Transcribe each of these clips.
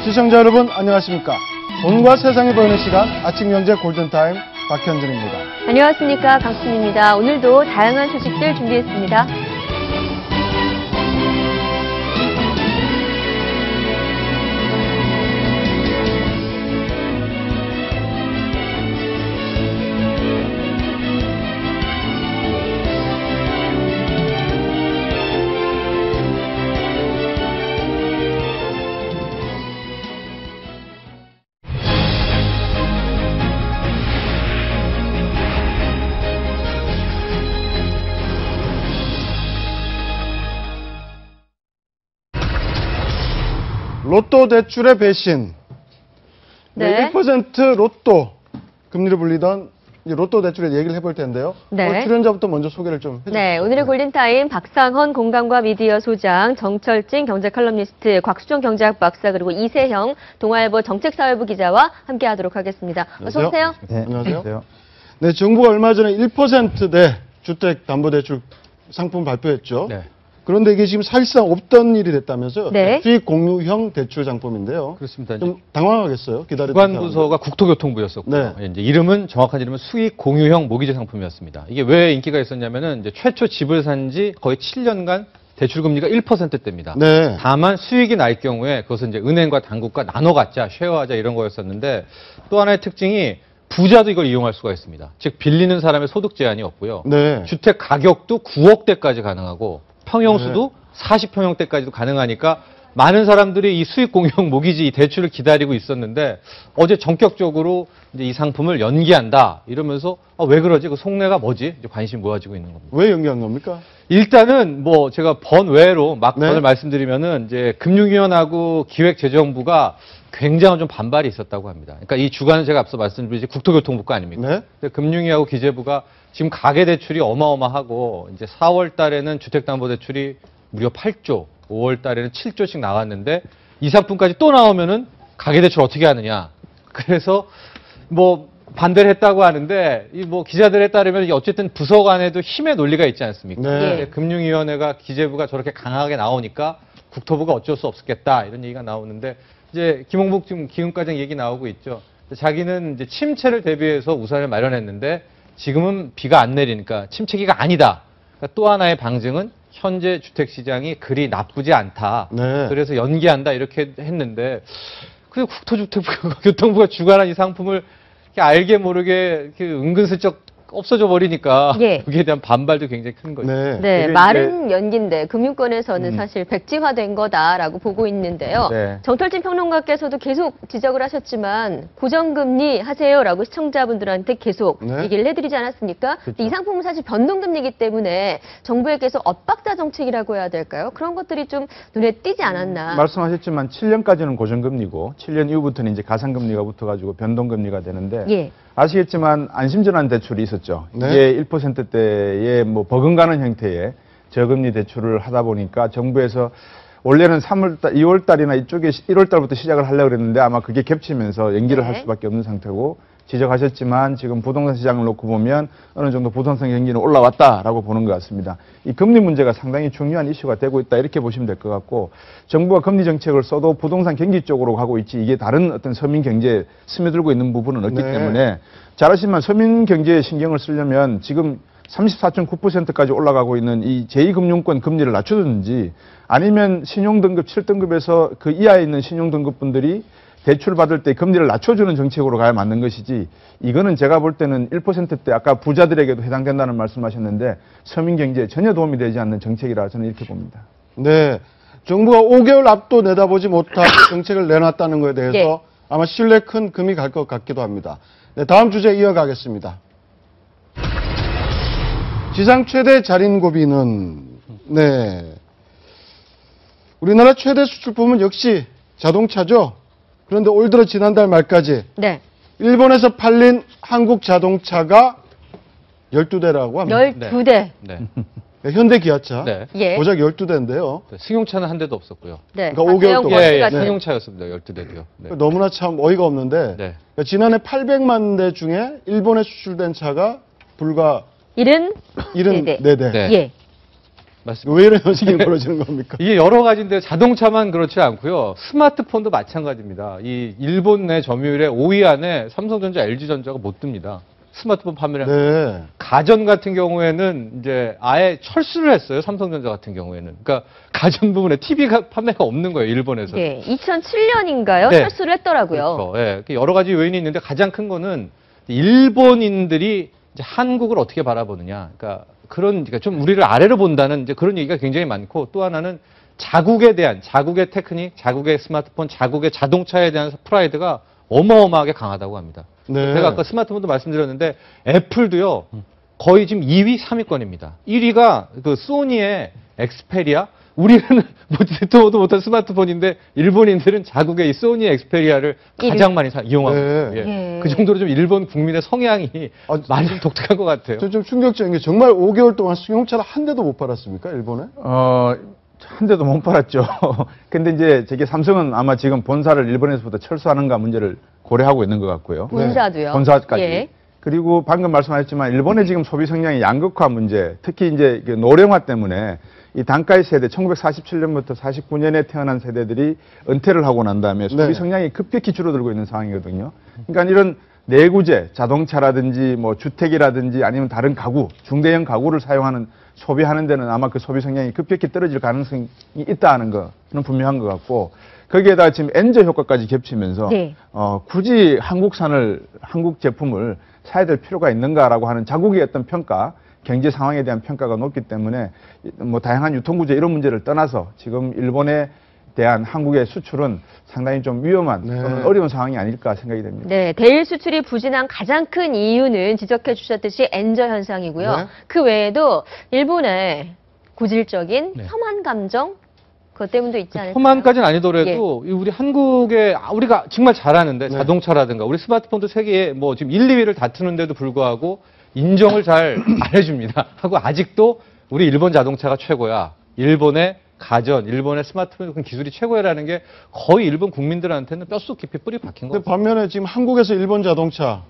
시청자 여러분 안녕하십니까. 돈과 세상이 보이는 시간 아침경제 골든타임 박현준입니다. 안녕하십니까. 강수진입니다. 오늘도 다양한 소식들 준비했습니다. 로또 대출의 배신. 네. 1% 로또 금리로 불리던 로또 대출의 얘기를 해볼 텐데요. 네. 출연자부터 먼저 소개를 좀 해주세요. 네, 오늘의 골든타임 박상헌 공감과 미디어 소장, 정철진 경제 칼럼니스트, 곽수정 경제학 박사, 그리고 이세형 동아일보 정책사회부 기자와 함께하도록 하겠습니다. 어서 오세요. 네, 안녕하세요. 네, 정부가 얼마 전에 1%대 주택담보대출 상품 발표했죠. 네. 그런데 이게 지금 사실상 없던 일이 됐다면서요? 네. 수익 공유형 대출 상품인데요. 그렇습니다. 좀 당황하겠어요. 기다렸던 주관부서가 국토교통부였었고, 네. 이제 이름은 정확한 이름은 수익 공유형 모기지 상품이었습니다. 이게 왜 인기가 있었냐면은 이제 최초 집을 산 지 거의 7년간 대출 금리가 1%대입니다. 네. 다만 수익이 날 경우에 그것은 이제 은행과 당국과 나눠 갖자, 쉐어하자 이런 거였었는데 또 하나의 특징이 부자도 이걸 이용할 수가 있습니다. 즉 빌리는 사람의 소득 제한이 없고요. 네. 주택 가격도 9억대까지 가능하고 평형수도 40평형대까지도 가능하니까 많은 사람들이 이 수익 공유형 모기지 이 대출을 기다리고 있었는데 어제 전격적으로 이제 이 상품을 연기한다 이러면서 왜 그러지? 그 속내가 뭐지? 이제 관심이 모아지고 있는 겁니다. 왜 연기한 겁니까? 일단은 뭐 제가 번외로 막 네. 번을 말씀드리면은 이제 금융위원하고 기획재정부가 굉장한 좀 반발이 있었다고 합니다. 그러니까 이 주관은 제가 앞서 말씀드린 국토교통부가 아닙니까? 네. 근데 금융위하고 기재부가 지금 가계대출이 어마어마하고 이제 4월 달에는 주택담보대출이 무려 8조, 5월 달에는 7조씩 나왔는데 이 상품까지 또 나오면은 가계대출 어떻게 하느냐. 그래서 뭐 반대를 했다고 하는데 이 뭐 기자들에 따르면 이게 어쨌든 부서 간에도 힘의 논리가 있지 않습니까? 네. 금융위원회가 기재부가 저렇게 강하게 나오니까 국토부가 어쩔 수 없었겠다 이런 얘기가 나오는데 이제 김홍복 지금 기금과장 얘기 나오고 있죠. 자기는 이제 침체를 대비해서 우산을 마련했는데 지금은 비가 안 내리니까 침체기가 아니다. 그러니까 또 하나의 방증은 현재 주택시장이 그리 나쁘지 않다. 네. 그래서 연기한다 이렇게 했는데 그 국토교통부가 주관한 이 상품을 이렇게 알게 모르게 이렇게 은근슬쩍 없어져 버리니까 예. 거기에 대한 반발도 굉장히 큰 거죠. 네. 네, 이게 말은 연기인데 금융권에서는 사실 백지화된 거다라고 보고 있는데요. 네. 정철진 평론가께서도 계속 지적을 하셨지만 고정금리 하세요라고 시청자분들한테 계속 네. 얘기를 해드리지 않았습니까? 근데 이 상품은 사실 변동금리이기 때문에 정부에 계속 엇박자 정책이라고 해야 될까요? 그런 것들이 좀 눈에 띄지 않았나. 말씀하셨지만 7년까지는 고정금리고 7년 이후부터는 이제 가상금리가 붙어가지고 변동금리가 되는데 예. 아시겠지만 안심전환 대출이 있었죠. 네. 이게 1%대의 뭐 버금가는 형태의 저금리 대출을 하다 보니까 정부에서 원래는 2월달이나 이쪽에 1월달부터 시작을 하려고 그랬는데 아마 그게 겹치면서 연기를 할 수밖에 없는 상태고 지적하셨지만 지금 부동산 시장을 놓고 보면 어느 정도 부동산 경기는 올라왔다라고 보는 것 같습니다. 이 금리 문제가 상당히 중요한 이슈가 되고 있다 이렇게 보시면 될 것 같고 정부가 금리 정책을 써도 부동산 경기 쪽으로 가고 있지 이게 다른 어떤 서민 경제에 스며들고 있는 부분은 없기 네. 때문에 잘 아시지만 서민 경제에 신경을 쓰려면 지금 34.9%까지 올라가고 있는 이 제2금융권 금리를 낮춰주든지 아니면 신용등급 7등급에서 그 이하에 있는 신용등급분들이 대출 받을 때 금리를 낮춰주는 정책으로 가야 맞는 것이지 이거는 제가 볼 때는 1%대 아까 부자들에게도 해당된다는 말씀하셨는데 서민 경제에 전혀 도움이 되지 않는 정책이라 저는 이렇게 봅니다. 네. 정부가 5개월 앞도 내다보지 못한 정책을 내놨다는 것에 대해서 예. 아마 신뢰 큰 금이 갈 것 같기도 합니다. 네, 다음 주제 이어가겠습니다. 지상 최대 자린고비는 네. 우리나라 최대 수출품은 역시 자동차죠. 그런데 올 들어 지난달 말까지 네. 일본에서 팔린 한국 자동차가 12대라고 합니다. 12대. 네. 현대 기아차. 네. 예. 고작 12대인데요. 승용차는 한 대도 없었고요. 네. 그러니까 5개월 동안. 예, 같이. 승용차였습니다. 12대도요. 네. 너무나 참 어이가 없는데 네. 그러니까 지난해 800만 대 중에 일본에 수출된 차가 불과 74대. 74대. 네. 예. 맞습니다. 왜 이런 현상이 벌어지는 겁니까? 이게 여러 가지인데 자동차만 그렇지 않고요. 스마트폰도 마찬가지입니다. 이 일본 내 점유율의 5위 안에 삼성전자, LG전자가 못 듭니다. 스마트폰 판매량. 네. 가전 같은 경우에는 이제 아예 철수를 했어요. 삼성전자 같은 경우에는. 그러니까 가전 부분에 TV가 판매가 없는 거예요. 일본에서. 네, 2007년인가요? 네. 철수를 했더라고요. 그렇죠. 예. 여러 가지 요인이 있는데 가장 큰 거는 일본인들이 이제 한국을 어떻게 바라보느냐. 그러니까 좀 우리를 아래로 본다는 이제 그런 얘기가 굉장히 많고, 또 하나는 자국에 대한 자국의 테크닉, 자국의 스마트폰, 자국의 자동차에 대한 프라이드가 어마어마하게 강하다고 합니다. 네. 제가 아까 스마트폰도 말씀드렸는데 애플도요 거의 지금 2위, 3위권입니다. 1위가 그 소니의 엑스페리아. 우리는 뭐 듣도 보도 못한 스마트폰인데 일본인들은 자국의 이 소니 엑스페리아를 가장 많이 이용하고 있어요. 네. 예. 예. 그 정도로 좀 일본 국민의 성향이 많이 좀 독특한 것 같아요. 좀 충격적인 게 정말 5개월 동안 승용차를 한 대도 못 팔았습니까, 일본에? 한 대도 못 팔았죠. 근데 이제 저게 삼성은 아마 지금 본사를 일본에서부터 철수하는가 문제를 고려하고 있는 것 같고요. 본사도요. 본사까지. 예. 그리고 방금 말씀하셨지만 일본의 지금 소비 성향의 양극화 문제, 특히 이제 그 노령화 때문에 이 단가의 세대, 1947년부터 49년에 태어난 세대들이 은퇴를 하고 난 다음에 소비 네. 성향이 급격히 줄어들고 있는 상황이거든요. 그러니까 이런 내구재, 자동차라든지 뭐 주택이라든지 아니면 다른 가구, 중대형 가구를 소비하는 데는 아마 그 소비 성향이 급격히 떨어질 가능성이 있다는 거는 분명한 것 같고, 거기에다가 지금 엔저 효과까지 겹치면서 네. 굳이 한국 제품을 사야 될 필요가 있는가라고 하는 자국의 어떤 평가, 경제 상황에 대한 평가가 높기 때문에 뭐 다양한 유통구조 이런 문제를 떠나서 지금 일본에 대한 한국의 수출은 상당히 좀 위험한 또는 어려운 상황이 아닐까 생각이 됩니다. 네, 대일 수출이 부진한 가장 큰 이유는 지적해 주셨듯이 엔저 현상이고요. 네. 그 외에도 일본의 고질적인 네. 혐한 감정, 그것 때문도 있지 않을까요? 혐한까지는 아니더라도 우리 한국에 우리가 정말 잘하는데 네. 자동차라든가 우리 스마트폰도 세계에 뭐 지금 1, 2위를 다투는데도 불구하고 인정을 잘 안 해줍니다. 하고 아직도 우리 일본 자동차가 최고야. 일본의 가전, 일본의 스마트폰 기술이 최고야라는 게 거의 일본 국민들한테는 뼛속 깊이 뿌리 박힌 근데 거죠. 반면에 지금 한국에서 일본 자동차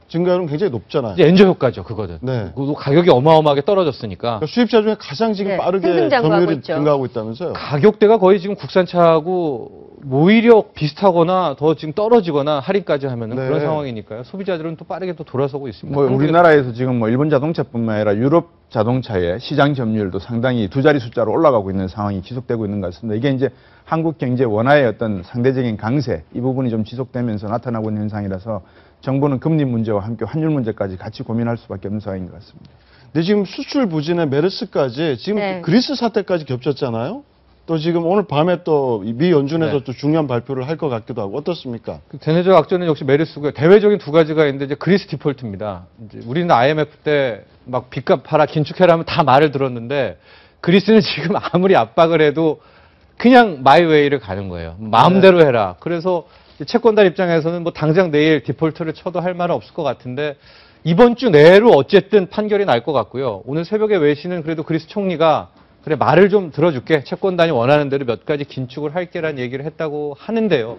증가율은 굉장히 높잖아요. 이제 엔저 효과죠, 그거는. 네. 그것도 가격이 어마어마하게 떨어졌으니까. 그러니까 수입차 중에 가장 지금 네, 빠르게 승승장구하고 점유율이 있죠. 증가하고 있다면서요? 가격대가 거의 지금 국산차하고 오히려 비슷하거나 더 지금 떨어지거나 할인까지 하면은 네. 그런 상황이니까요. 소비자들은 또 빠르게 또 돌아서고 있습니다. 뭐 우리나라에서 지금 뭐 일본 자동차뿐만 아니라 유럽 자동차의 시장 점유율도 상당히 두 자리 숫자로 올라가고 있는 상황이 지속되고 있는 것 같습니다. 이게 이제 한국 경제 원화의 어떤 상대적인 강세, 이 부분이 좀 지속되면서 나타나고 있는 현상이라서 정부는 금리 문제와 함께 환율 문제까지 같이 고민할 수밖에 없는 상황인 것 같습니다. 근데 지금 수출 부진에 메르스까지 지금 네. 그리스 사태까지 겹쳤잖아요. 또 지금 오늘 밤에 또 미 연준에서 네. 또 중요한 발표를 할 것 같기도 하고 어떻습니까? 그 대내적 악재는 역시 메르스고요. 대외적인 두 가지가 있는데 이제 그리스 디폴트입니다. 이제 우리는 IMF 때 막 빚 갚아라, 긴축해라 하면 다 말을 들었는데 그리스는 지금 아무리 압박을 해도 그냥 마이웨이를 가는 거예요. 마음대로 해라. 그래서 채권달 입장에서는 뭐 당장 내일 디폴트를 쳐도 할 말은 없을 것 같은데 이번 주 내로 어쨌든 판결이 날 것 같고요. 오늘 새벽에 외신은 그래도 그리스 총리가 그래 말을 좀 들어줄게. 채권단이 원하는 대로 몇 가지 긴축을 할게라는 얘기를 했다고 하는데요.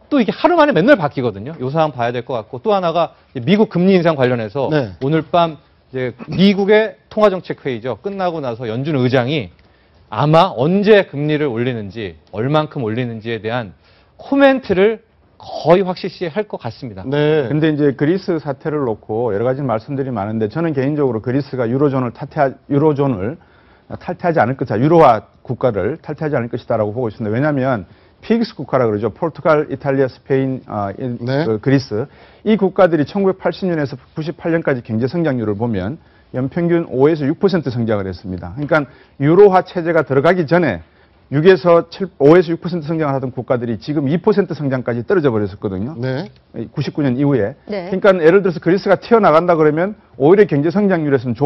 또 이게 하루 만에 맨날 바뀌거든요. 요 상황 봐야 될 것 같고 또 하나가 미국 금리 인상 관련해서 네. 오늘 밤 이제 미국의 통화정책회의죠. 끝나고 나서 연준 의장이 아마 언제 금리를 올리는지 얼만큼 올리는지에 대한 코멘트를 거의 확실시 할 것 같습니다. 네. 근데 이제 그리스 사태를 놓고 여러 가지 말씀들이 많은데 저는 개인적으로 그리스가 유로존을 탈퇴하지 않을 것이다. 유로화 국가를 탈퇴하지 않을 것이다라고 보고 있습니다. 왜냐하면 PX 국가라 그러죠. 포르투갈, 이탈리아, 스페인, 네. 그리스. 이 국가들이 1980년에서 98년까지 경제 성장률을 보면 연평균 5에서 6% 성장을 했습니다. 그러니까 유로화 체제가 들어가기 전에 5에서 6% 성장을 하던 국가들이 지금 2% 성장까지 떨어져 버렸었거든요. 네. 99년 이후에. 네. 그러니까 예를 들어서 그리스가 튀어나간다 그러면 오히려 경제 성장률에서는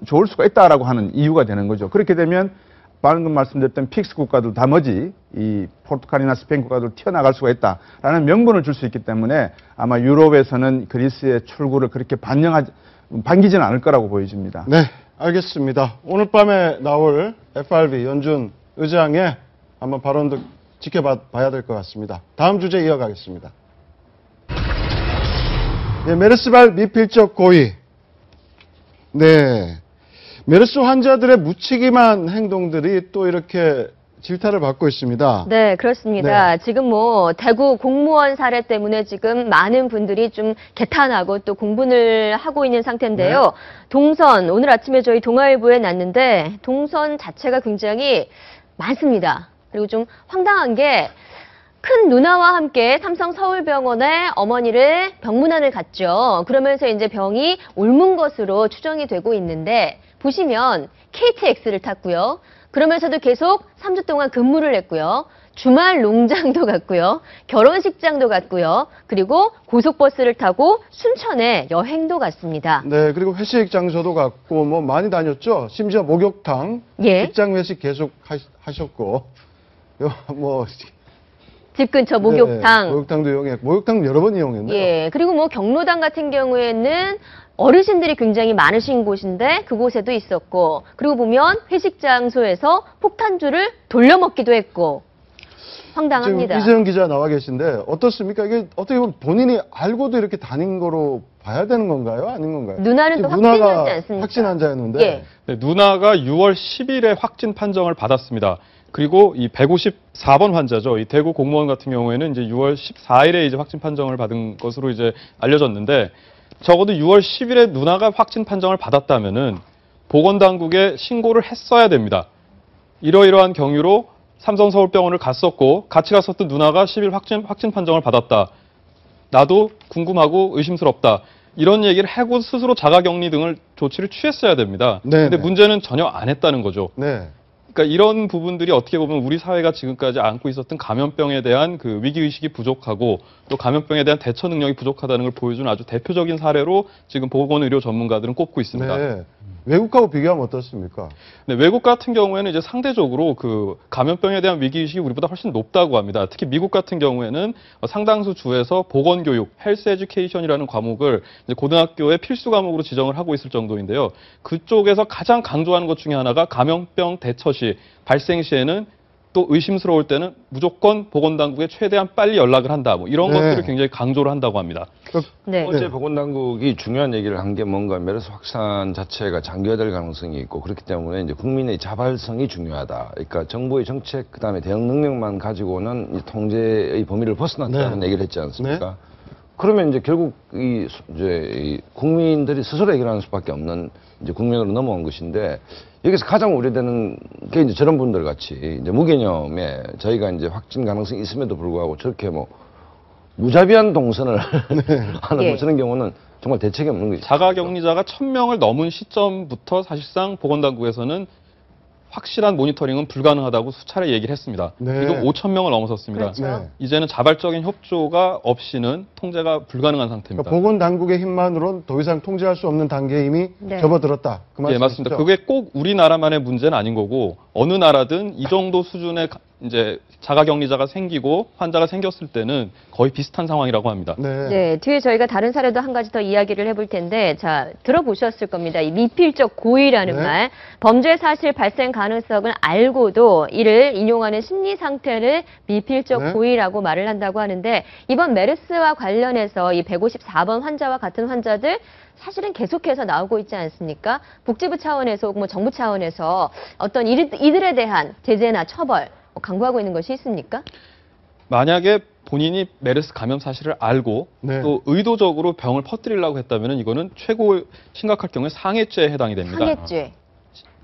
좋을 수가 있다라고 하는 이유가 되는 거죠. 그렇게 되면 방금 말씀드렸던 PX 국가들 나머지 이 포르투갈이나 스페인 국가들 튀어나갈 수가 있다라는 명분을 줄 수 있기 때문에 아마 유럽에서는 그리스의 출구를 그렇게 반기지는 않을 거라고 보여집니다. 네, 알겠습니다. 오늘 밤에 나올 FRB 연준 의장의 한번 발언도 지켜봐야 될 것 같습니다. 다음 주제 이어가겠습니다. 네, 메르스발 미필적 고의. 네. 메르스 환자들의 무책임한 행동들이 또 이렇게 질타를 받고 있습니다. 네, 그렇습니다. 지금 뭐 대구 공무원 사례 때문에 지금 많은 분들이 좀 개탄하고 또 공분을 하고 있는 상태인데요. 동선, 오늘 아침에 저희 동아일보에 났는데 동선 자체가 굉장히 많습니다. 그리고 좀 황당한 게 큰 누나와 함께 삼성 서울병원에 어머니를 병문안을 갔죠. 그러면서 이제 병이 옮은 것으로 추정이 되고 있는데 보시면 KTX를 탔고요. 그러면서도 계속 3주 동안 근무를 했고요. 주말 농장도 갔고요. 결혼식장도 갔고요. 그리고 고속버스를 타고 순천에 여행도 갔습니다. 네, 그리고 회식 장소도 갔고 뭐 많이 다녔죠. 심지어 목욕탕, 예. 직장 회식 계속 하셨고 뭐 집 근처 목욕탕. 네, 목욕탕도 이용했고 목욕탕 여러 번 이용했네요. 예. 그리고 뭐 경로당 같은 경우에는 어르신들이 굉장히 많으신 곳인데 그곳에도 있었고, 그리고 보면 회식 장소에서 폭탄주를 돌려먹기도 했고, 황당합니다. 지금 이재영 기자 나와 계신데 어떻습니까? 이게 어떻게 보면 본인이 알고도 이렇게 다닌 거로 봐야 되는 건가요? 아닌 건가요? 누나는 또 지금 누나가 확진이었지 않습니까? 확진 환자였는데 예. 네, 누나가 6월 10일에 확진 판정을 받았습니다. 그리고 이 154번 환자죠. 이 대구 공무원 같은 경우에는 이제 6월 14일에 이제 확진 판정을 받은 것으로 이제 알려졌는데, 적어도 6월 10일에 누나가 확진 판정을 받았다면은 보건당국에 신고를 했어야 됩니다. 이러이러한 경유로 삼성서울병원을 갔었고 같이 갔었던 누나가 10일 확진 판정을 받았다. 나도 궁금하고 의심스럽다. 이런 얘기를 하고 스스로 자가격리 등을 조치를 취했어야 됩니다. 네, 근데 네. 문제는 전혀 안 했다는 거죠. 네. 그러니까 이런 부분들이 어떻게 보면 우리 사회가 지금까지 안고 있었던 감염병에 대한 그 위기의식이 부족하고 또 감염병에 대한 대처 능력이 부족하다는 걸 보여주는 아주 대표적인 사례로 지금 보건의료 전문가들은 꼽고 있습니다. 네. 외국하고 비교하면 어떻습니까? 네, 외국 같은 경우에는 이제 상대적으로 그 감염병에 대한 위기의식이 우리보다 훨씬 높다고 합니다. 특히 미국 같은 경우에는 상당수 주에서 보건교육, 헬스 에듀케이션이라는 과목을 이제 고등학교의 필수 과목으로 지정을 하고 있을 정도인데요. 그쪽에서 가장 강조하는 것 중에 하나가 감염병 대처 시, 발생 시에는 또 의심스러울 때는 무조건 보건당국에 최대한 빨리 연락을 한다. 뭐 이런 네. 것들을 굉장히 강조를 한다고 합니다. 네. 어제 보건당국이 중요한 얘기를 한 게 뭔가 메르스 확산 자체가 장기화될 가능성이 있고 그렇기 때문에 이제 국민의 자발성이 중요하다. 그러니까 정부의 정책 그다음에 대응 능력만 가지고는 이 통제의 범위를 벗어났다는 네. 얘기를 했지 않습니까? 그러면 이제 결국 이 국민들이 스스로 해결하는 수밖에 없는 이제 국면으로 넘어온 것인데, 여기서 가장 우려되는 게 이제 저런 분들 같이 이제 무개념에 저희가 이제 확진 가능성이 있음에도 불구하고 저렇게 뭐 무자비한 동선을 하는 예. 뭐 저런 경우는 정말 대책이 없는 거죠. 자가격리자가 1000명을 넘은 시점부터 사실상 보건당국에서는 확실한 모니터링은 불가능하다고 수차례 얘기를 했습니다. 네. 지금 5000명을 넘어섰습니다. 그렇죠. 네. 이제는 자발적인 협조가 없이는 통제가 불가능한 상태입니다. 그러니까 보건당국의 힘만으로는 더 이상 통제할 수 없는 단계에 이미 네. 접어들었다. 그 예, 말씀이시죠? 맞습니다. 그게 꼭 우리나라만의 문제는 아닌 거고 어느 나라든 이 정도 수준의 이제 자가격리자가 생기고 환자가 생겼을 때는 거의 비슷한 상황이라고 합니다. 네. 네, 뒤에 저희가 다른 사례도 한 가지 더 이야기를 해볼 텐데, 자, 들어보셨을 겁니다. 이 미필적 고의라는 네. 말. 범죄 사실 발생 가능성을 알고도 이를 인용하는 심리 상태를 미필적 네. 고의라고 말을 한다고 하는데, 이번 메르스와 관련해서 이 154번 환자와 같은 환자들 사실은 계속해서 나오고 있지 않습니까? 복지부 차원에서 혹은 뭐 정부 차원에서 어떤 이들에 대한 제재나 처벌 강구하고 있는 것이 있습니까? 만약에 본인이 메르스 감염 사실을 알고 네. 또 의도적으로 병을 퍼뜨리려고 했다면 이거는 최고 심각할 경우에 상해죄에 해당이 됩니다. 상해죄.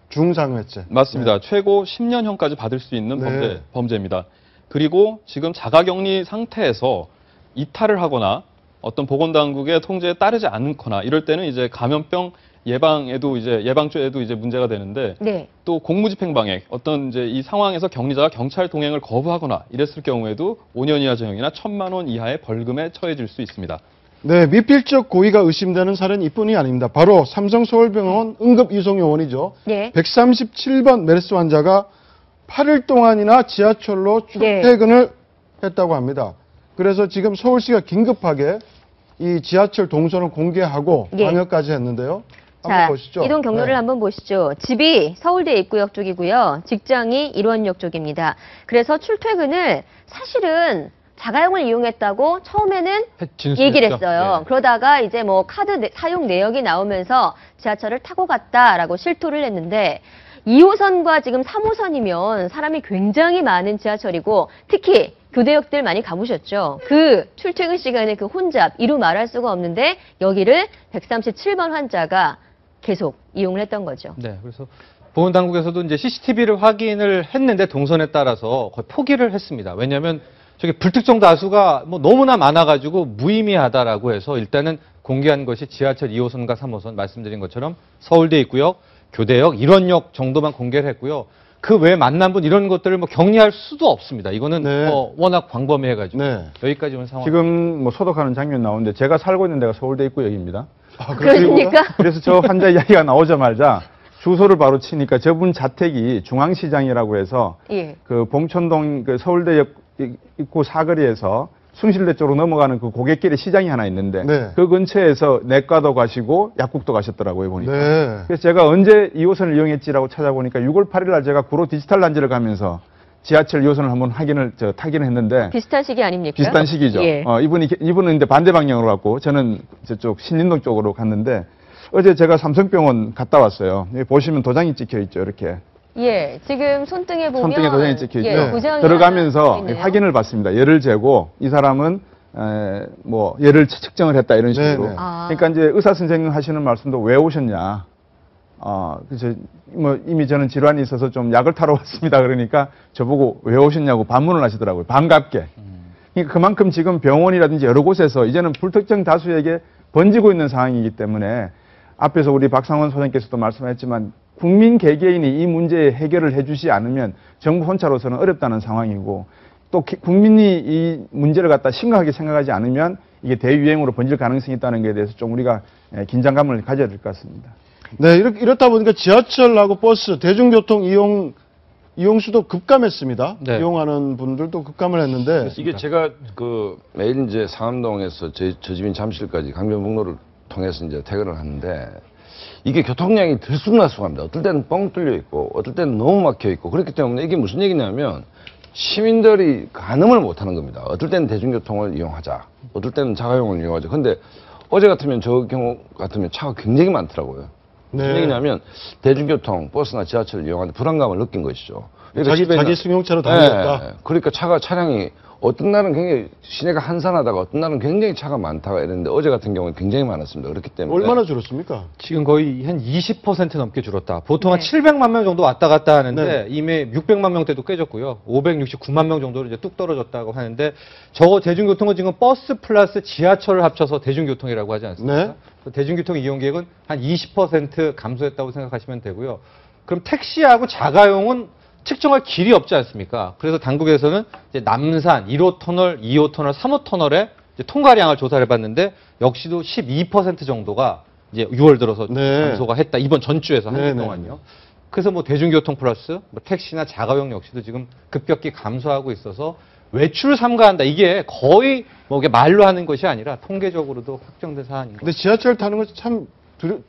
중상해죄. 맞습니다. 최고 10년형까지 받을 수 있는 네. 범죄입니다. 그리고 지금 자가격리 상태에서 이탈을 하거나 어떤 보건당국의 통제에 따르지 않거나 이럴 때는 이제 감염병 예방죄에도 이제 문제가 되는데, 네. 또 공무집행방해, 어떤 이제 이 상황에서 격리자가 경찰 동행을 거부하거나 이랬을 경우에도 5년 이하 징역이나 1,000만 원 이하의 벌금에 처해질 수 있습니다. 네, 미필적 고의가 의심되는 사례는 이뿐이 아닙니다. 바로 삼성서울병원 응급이송요원이죠. 네. 137번 메르스 환자가 8일 동안이나 지하철로 출퇴근을 했다고 합니다. 그래서 지금 서울시가 긴급하게 이 지하철 동선을 공개하고 예. 방역까지 했는데요. 한번 자, 보시죠. 이동 경로를 네. 한번 보시죠. 집이 서울대 입구역 쪽이고요. 직장이 일원역 쪽입니다. 그래서 출퇴근을 사실은 자가용을 이용했다고 처음에는 진술했죠. 얘기를 했어요. 네. 그러다가 이제 뭐 카드 사용 내역이 나오면서 지하철을 타고 갔다라고 실토를 했는데 2호선과 지금 3호선이면 사람이 굉장히 많은 지하철이고 특히 교대역들 많이 가보셨죠? 그 출퇴근 시간에 그 혼잡 이루 말할 수가 없는데 여기를 137번 환자가 계속 이용을 했던 거죠. 네, 그래서 보건당국에서도 이제 CCTV를 확인을 했는데 동선에 따라서 거의 포기를 했습니다. 왜냐하면 저게 불특정 다수가 뭐 너무나 많아가지고 무의미하다라고 해서 일단은 공개한 것이 지하철 2호선과 3호선 말씀드린 것처럼 서울대 입구역, 교대역, 일원역 정도만 공개를 했고요. 그 외에 만남분 이런 것들을 뭐 격리할 수도 없습니다. 이거는 네. 뭐 워낙 광범위해가지고 네. 여기까지 온 상황. 지금 뭐 소독하는 장면 나오는데 제가 살고 있는 데가 서울대 입구역입니다. 그러십니까? 그래서 저 환자 이야기가 나오자마자 주소를 바로 치니까 저분 자택이 중앙시장이라고 해서 예. 그 봉천동 그 서울대역 입구 사거리에서 숭실대 쪽으로 넘어가는 그 고객길에 시장이 하나 있는데 네. 그 근처에서 내과도 가시고 약국도 가셨더라고요 보니까. 네. 그래서 제가 언제 2호선을 이용했지라고 찾아보니까 6월 8일 날 제가 구로 디지털 단지를 가면서 지하철 2호선을 한번 타기는 했는데 비슷한 시기 아닙니까? 비슷한 시기죠. 예. 이분은 이제 반대 방향으로 갔고 저는 저쪽 신림동 쪽으로 갔는데 어제 제가 삼성병원 갔다 왔어요. 여기 보시면 도장이 찍혀 있죠, 이렇게. 예, 지금 손등에 보면 손등에 도장이 찍혀 있죠. 예, 도장이 들어가면서 하나 있네요. 확인을 받습니다. 열을 재고 이 사람은 뭐 열을 측정을 했다 이런 식으로. 네네. 아. 그러니까 이제 의사 선생님 하시는 말씀도 왜 오셨냐. 그래서 뭐 이미 저는 질환이 있어서 좀 약을 타러 왔습니다. 그러니까 저보고 왜 오셨냐고 반문을 하시더라고요. 반갑게. 그러니까 그만큼 지금 병원이라든지 여러 곳에서 이제는 불특정 다수에게 번지고 있는 상황이기 때문에 앞에서 우리 박상원 소장께서도 말씀하셨지만 국민 개개인이 이 문제에 해결을 해주지 않으면 정부 혼자로서는 어렵다는 상황이고 또 국민이 이 문제를 갖다 심각하게 생각하지 않으면 이게 대유행으로 번질 가능성이 있다는 것에 대해서 좀 우리가 긴장감을 가져야 될 것 같습니다. 네, 이렇다 보니까 지하철하고 버스, 대중교통 이용수도 급감했습니다. 네. 이용하는 분들도 급감을 했는데. 이게 제가 그 매일 이제 상암동에서 저 집인 잠실까지 강변북로를 통해서 이제 퇴근을 하는데 이게 교통량이 들쑥날쑥합니다. 어떨 때는 뻥 뚫려 있고 어떨 때는 너무 막혀 있고 그렇기 때문에 이게 무슨 얘기냐면 시민들이 가늠을 못하는 겁니다. 어떨 때는 대중교통을 이용하자, 어떨 때는 자가용을 이용하자. 근데 어제 같으면 저 경우 같으면 차가 굉장히 많더라고요. 무슨 네. 얘기냐면 대중교통, 버스나 지하철을 이용하는데 불안감을 느낀 것이죠. 자기 승용차로 다니겠다. 네, 그러니까 차량이 어떤 날은 굉장히 시내가 한산하다가 어떤 날은 굉장히 차가 많다가 이랬는데 어제 같은 경우는 굉장히 많았습니다. 그렇기 때문에 얼마나 줄었습니까? 지금 거의 한 20% 넘게 줄었다. 보통 한 네. 700만 명 정도 왔다 갔다 하는데 네. 이미 600만 명대도 깨졌고요. 569만 명 정도로 이제 뚝 떨어졌다고 하는데 저 대중교통은 지금 버스 플러스 지하철을 합쳐서 대중교통이라고 하지 않습니까? 네. 그 대중교통 이용객은 한 20% 감소했다고 생각하시면 되고요. 그럼 택시하고 자가용은 측정할 길이 없지 않습니까? 그래서 당국에서는 이제 남산 1호 터널, 2호 터널, 3호 터널의 이제 통과량을 조사를 해봤는데 역시도 12% 정도가 이제 6월 들어서 네. 감소가 했다. 이번 전주에서 한 주 네네. 동안요. 그래서 뭐 대중교통 플러스 뭐 택시나 자가용 역시도 지금 급격히 감소하고 있어서 외출을 삼가한다. 이게 거의 뭐 이게 말로 하는 것이 아니라 통계적으로도 확정된 사안인 것 근데 지하철 타는 건 참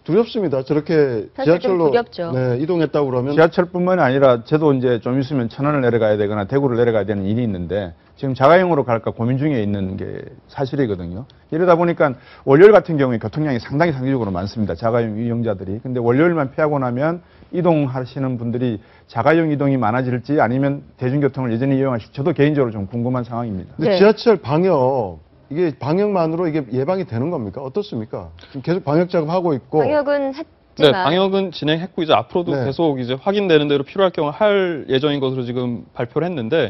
두렵습니다. 저렇게 사실 좀 지하철로 두렵죠. 네, 이동했다고 그러면 지하철뿐만이 아니라 저도 이제 좀 있으면 천안을 내려가야 되거나 대구를 내려가야 되는 일이 있는데 지금 자가용으로 갈까 고민 중에 있는 게 사실이거든요. 이러다 보니까 월요일 같은 경우에 교통량이 상당히 상대적으로 많습니다. 자가용 이용자들이. 근데 월요일만 피하고 나면 이동하시는 분들이 자가용 이동이 많아질지 아니면 대중교통을 여전히 이용하실지 저도 개인적으로 좀 궁금한 상황입니다. 근데 네. 지하철 방역 이게 방역만으로 이게 예방이 되는 겁니까? 어떻습니까? 지금 계속 방역 작업하고 있고 방역은 네, 했지만 방역은 진행했고 이제 앞으로도 네. 계속 이제 확인되는 대로 필요할 경우 할 예정인 것으로 지금 발표를 했는데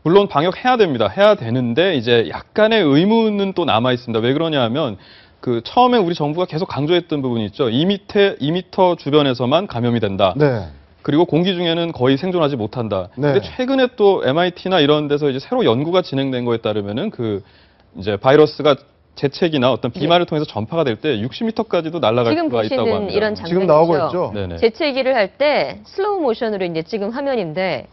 물론 방역해야 됩니다. 해야 되는데 이제 약간의 의문은 또 남아 있습니다. 왜 그러냐 하면 그 처음에 우리 정부가 계속 강조했던 부분이 있죠. 2m 주변에서만 감염이 된다. 네. 그리고 공기 중에는 거의 생존하지 못한다. 네. 근데 최근에 또 MIT나 이런 데서 이제 새로 연구가 진행된 거에 따르면은 그 이제 바이러스가 재채기나 어떤 비말을 통해서 전파가 될 때 60m까지도 날아갈 지금 수가 있다고 보시는 합니다. 이런 장면이죠. 지금 나오고 있죠? 네네. 재채기를 할 때 슬로우 모션으로 이제 지금 화면인데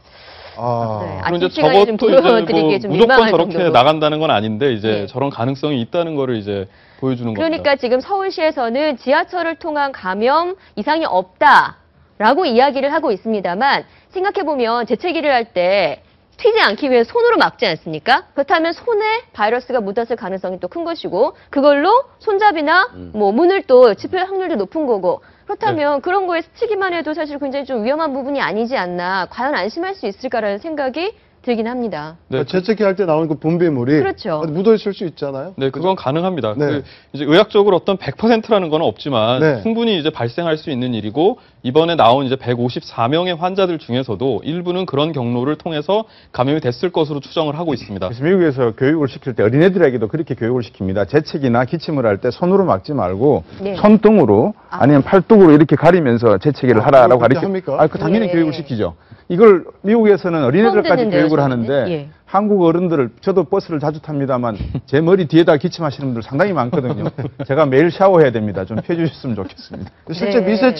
아, 네. 그리고 이제 아침 시간에 좀 저것도 이제 보여드리기에 뭐 좀 무조건 민망할 저렇게 정도로. 나간다는 건 아닌데 이제 네. 저런 가능성이 있다는 거를 이제 보여주는 그러니까 겁니다. 지금 서울시에서는 지하철을 통한 감염 이상이 없다라고 이야기를 하고 있습니다만 생각해보면 재채기를 할 때 튀지 않기 위해 손으로 막지 않습니까? 그렇다면 손에 바이러스가 묻었을 가능성이 또 큰 것이고 그걸로 손잡이나 뭐 문을 또 짚을 확률도 높은 거고 그렇다면 그런 거에 스치기만 해도 사실 굉장히 좀 위험한 부분이 아니지 않나 과연 안심할 수 있을까라는 생각이 들긴 합니다. 네, 재채기 할 때 나오는 그 분비물이 그렇죠. 묻어있을 수 있잖아요. 네, 그건 가능합니다. 네. 그 이제 의학적으로 어떤 100%라는 건 없지만 네. 충분히 이제 발생할 수 있는 일이고 이번에 나온 이제 154명의 환자들 중에서도 일부는 그런 경로를 통해서 감염이 됐을 것으로 추정을 하고 있습니다. 그래서 미국에서 교육을 시킬 때 어린애들에게도 그렇게 교육을 시킵니다. 재채기나 기침을 할 때 손으로 막지 말고 네. 손등으로 아니면 팔뚝으로 이렇게 가리면서 재채기를 하라라고 그렇게 가르쳐. 합니까? 그 당연히 네. 교육을 시키죠. 이걸 미국에서는 어린애들까지 처음 듣는데요, 교육을 저는. 하는데 예. 한국 어른들을 저도 버스를 자주 탑니다만 제 머리 뒤에다 기침하시는 분들 상당히 많거든요. 제가 매일 샤워해야 됩니다. 좀 펴주셨으면 좋겠습니다. 실제 네. 미세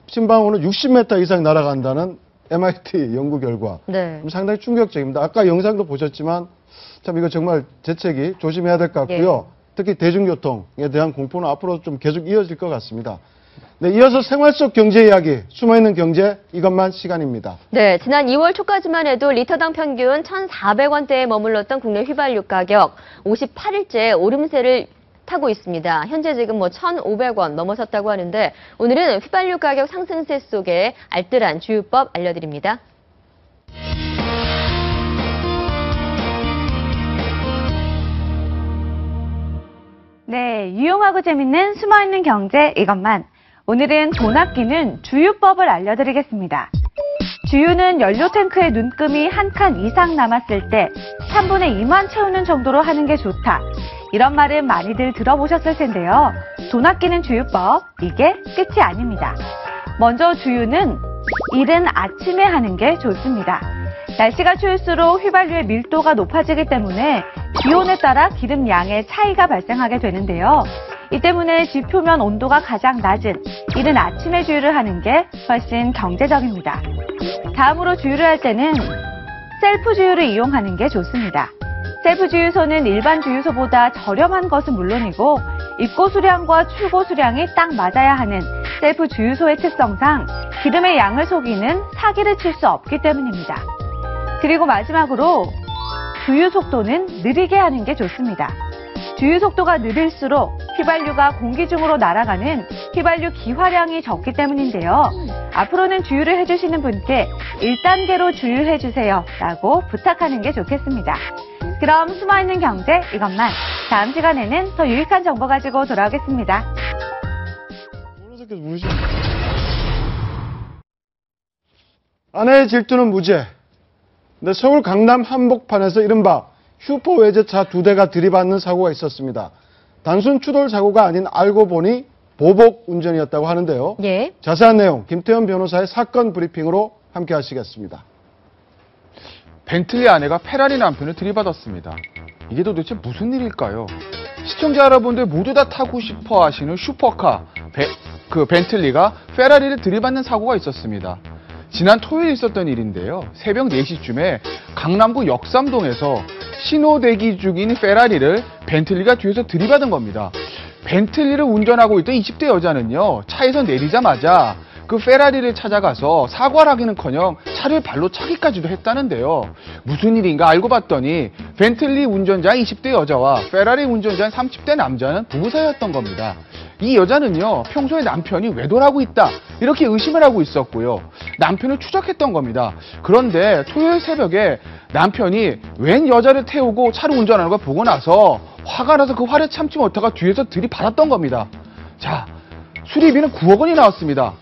침방울은 60m 이상 날아간다는 MIT 연구 결과. 네. 상당히 충격적입니다. 아까 영상도 보셨지만 참 이거 정말 재채기 조심해야 될 것 같고요. 특히 대중교통에 대한 공포는 앞으로 좀 계속 이어질 것 같습니다. 네, 이어서 생활 속 경제 이야기, 숨어있는 경제 이것만 시간입니다. 네, 지난 2월 초까지만 해도 리터당 평균 1,400원대에 머물렀던 국내 휘발유 가격 58일째 오름세를 타고 있습니다. 현재 지금 1,500원 넘어섰다고 하는데 오늘은 휘발유 가격 상승세 속에 알뜰한 주유법 알려드립니다. 네, 유용하고 재밌는 숨어있는 경제 이것만. 오늘은 돈 아끼는 주유법을 알려드리겠습니다. 주유는 연료 탱크에 눈금이 한 칸 이상 남았을 때 3분의 2만 채우는 정도로 하는 게 좋다. 이런 말은 많이들 들어보셨을 텐데요. 돈 아끼는 주유법, 이게 끝이 아닙니다. 먼저 주유는 이른 아침에 하는 게 좋습니다. 날씨가 추울수록 휘발유의 밀도가 높아지기 때문에 기온에 따라 기름 양의 차이가 발생하게 되는데요. 이 때문에 집 표면 온도가 가장 낮은 이른 아침에 주유를 하는 게 훨씬 경제적입니다. 다음으로 주유를 할 때는 셀프 주유를 이용하는 게 좋습니다. 셀프 주유소는 일반 주유소보다 저렴한 것은 물론이고 입고 수량과 출고 수량이 딱 맞아야 하는 셀프 주유소의 특성상 기름의 양을 속이는 사기를 칠 수 없기 때문입니다. 그리고 마지막으로 주유 속도는 느리게 하는 게 좋습니다. 주유 속도가 느릴수록 휘발유가 공기 중으로 날아가는 휘발유 기화량이 적기 때문인데요. 앞으로는 주유를 해주시는 분께 1단계로 주유해주세요 라고 부탁하는 게 좋겠습니다. 그럼 숨어있는 경제 이것만 다음 시간에는 더 유익한 정보 가지고 돌아오겠습니다. 아내의 질투는 무죄. 근데 서울 강남 한복판에서 이른바 슈퍼 외제차 2대가 들이받는 사고가 있었습니다. 단순 추돌 사고가 아닌 알고 보니 보복 운전이었다고 하는데요. 예. 자세한 내용 김태현 변호사의 사건 브리핑으로 함께 하시겠습니다. 벤틀리 아내가 페라리 남편을 들이받았습니다. 이게 도대체 무슨 일일까요? 시청자 여러분들 모두 다 타고 싶어 하시는 슈퍼카 벤틀리가 페라리를 들이받는 사고가 있었습니다. 지난 토요일 있었던 일인데요. 새벽 4시쯤에 강남구 역삼동에서 신호 대기 중인 페라리를 벤틀리가 뒤에서 들이받은 겁니다. 벤틀리를 운전하고 있던 20대 여자는요, 차에서 내리자마자 그 페라리를 찾아가서 사과를 하기는커녕 차를 발로 차기까지도 했다는데요. 무슨 일인가 알고 봤더니 벤틀리 운전자인 20대 여자와 페라리 운전자인 30대 남자는 부부 사이였던 겁니다. 이 여자는요, 평소에 남편이 외도하고 있다 이렇게 의심을 하고 있었고요. 남편을 추적했던 겁니다. 그런데 토요일 새벽에 남편이 웬 여자를 태우고 차를 운전하는 걸 보고 나서 화가 나서 그 화를 참지 못하고 뒤에서 들이받았던 겁니다. 자, 수리비는 9억 원이 나왔습니다.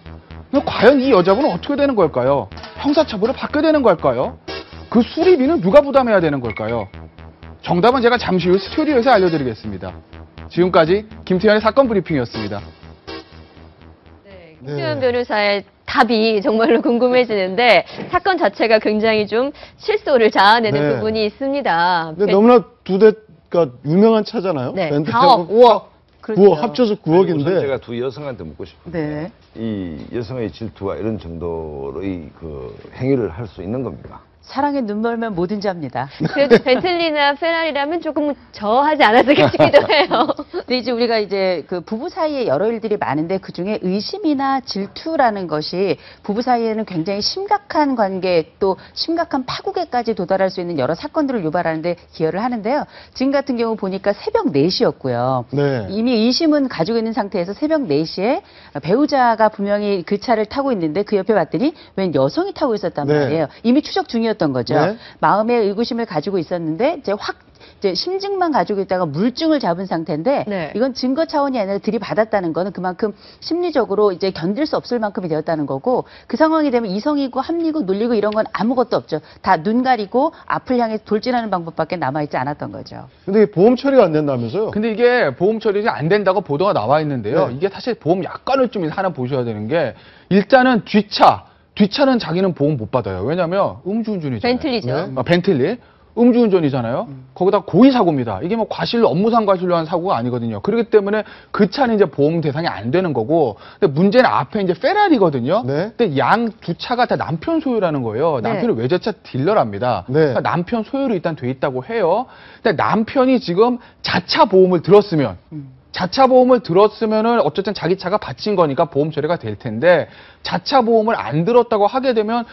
과연 이 여자분은 어떻게 되는 걸까요? 형사처벌을 받게 되는 걸까요? 그 수리비는 누가 부담해야 되는 걸까요? 정답은 제가 잠시 후 스튜디오에서 알려드리겠습니다. 지금까지 김태현의 사건 브리핑이었습니다. 네, 김태현 변호사의 답이 정말로 궁금해지는데 사건 자체가 굉장히 좀 실소를 자아내는 네. 부분이 있습니다. 근데 너무나 2대가 유명한 차잖아요. 네, 벤틀리하고 4억, 5억. 그렇죠. 9억 합쳐서 우선 9억인데 제가 두 여성한테 묻고 싶은데 이 여성의 질투와 이런 정도로의 그 행위를 할 수 있는 겁니까? 사랑에 눈 멀면 뭐든지 합니다. 그래도 벤틀리나 페라리라면 조금 저하지 않았을까 싶기도 해요. 근데 이제 우리가 이제 그 부부 사이에 여러 일들이 많은데 그 중에 의심이나 질투라는 것이 부부 사이에는 굉장히 심각한 관계 또 심각한 파국에까지 도달할 수 있는 여러 사건들을 유발하는데 기여를 하는데요. 지금 같은 경우 보니까 새벽 4시였고요. 네. 이미 의심은 가지고 있는 상태에서 새벽 4시에 배우자가 분명히 그 차를 타고 있는데 그 옆에 봤더니 웬 여성이 타고 있었단 네. 말이에요. 이미 추적 중이었던 거죠. 네. 마음의 의구심을 가지고 있었는데 이제 심증만 가지고 있다가 물증을 잡은 상태인데 네. 이건 증거 차원이 아니라 들이받았다는 거는 그만큼 심리적으로 이제 견딜 수 없을 만큼이 되었다는 거고 그 상황이 되면 이성이고 합리고 논리고 이런 건 아무것도 없죠. 다 눈 가리고 앞을 향해 돌진하는 방법밖에 남아있지 않았던 거죠. 근데 이게 보험 처리가 안 된다면서요? 근데 이게 보험 처리가 안 된다고 보도가 나와 있는데요. 네. 이게 사실 보험 약관을 좀 하나 보셔야 되는 게 일단은 뒷차는 자기는 보험 못 받아요. 왜냐하면 음주운전이잖아요. 벤틀리죠. 네. 벤틀리. 음주운전이잖아요. 거기다 고의 사고입니다. 이게 뭐 과실로 업무상 과실로 한 사고가 아니거든요. 그렇기 때문에 그 차는 이제 보험 대상이 안 되는 거고. 근데 문제는 앞에 이제 페라리거든요. 네. 근데 양 두 차가 다 남편 소유라는 거예요. 네. 남편은 외제차 딜러랍니다. 네. 그러니까 남편 소유로 일단 돼 있다고 해요. 근데 남편이 지금 자차 보험을 들었으면 자차 보험을 들었으면은 어쨌든 자기 차가 바친 거니까 보험 처리가 될 텐데 자차 보험을 안 들었다고 하게 되면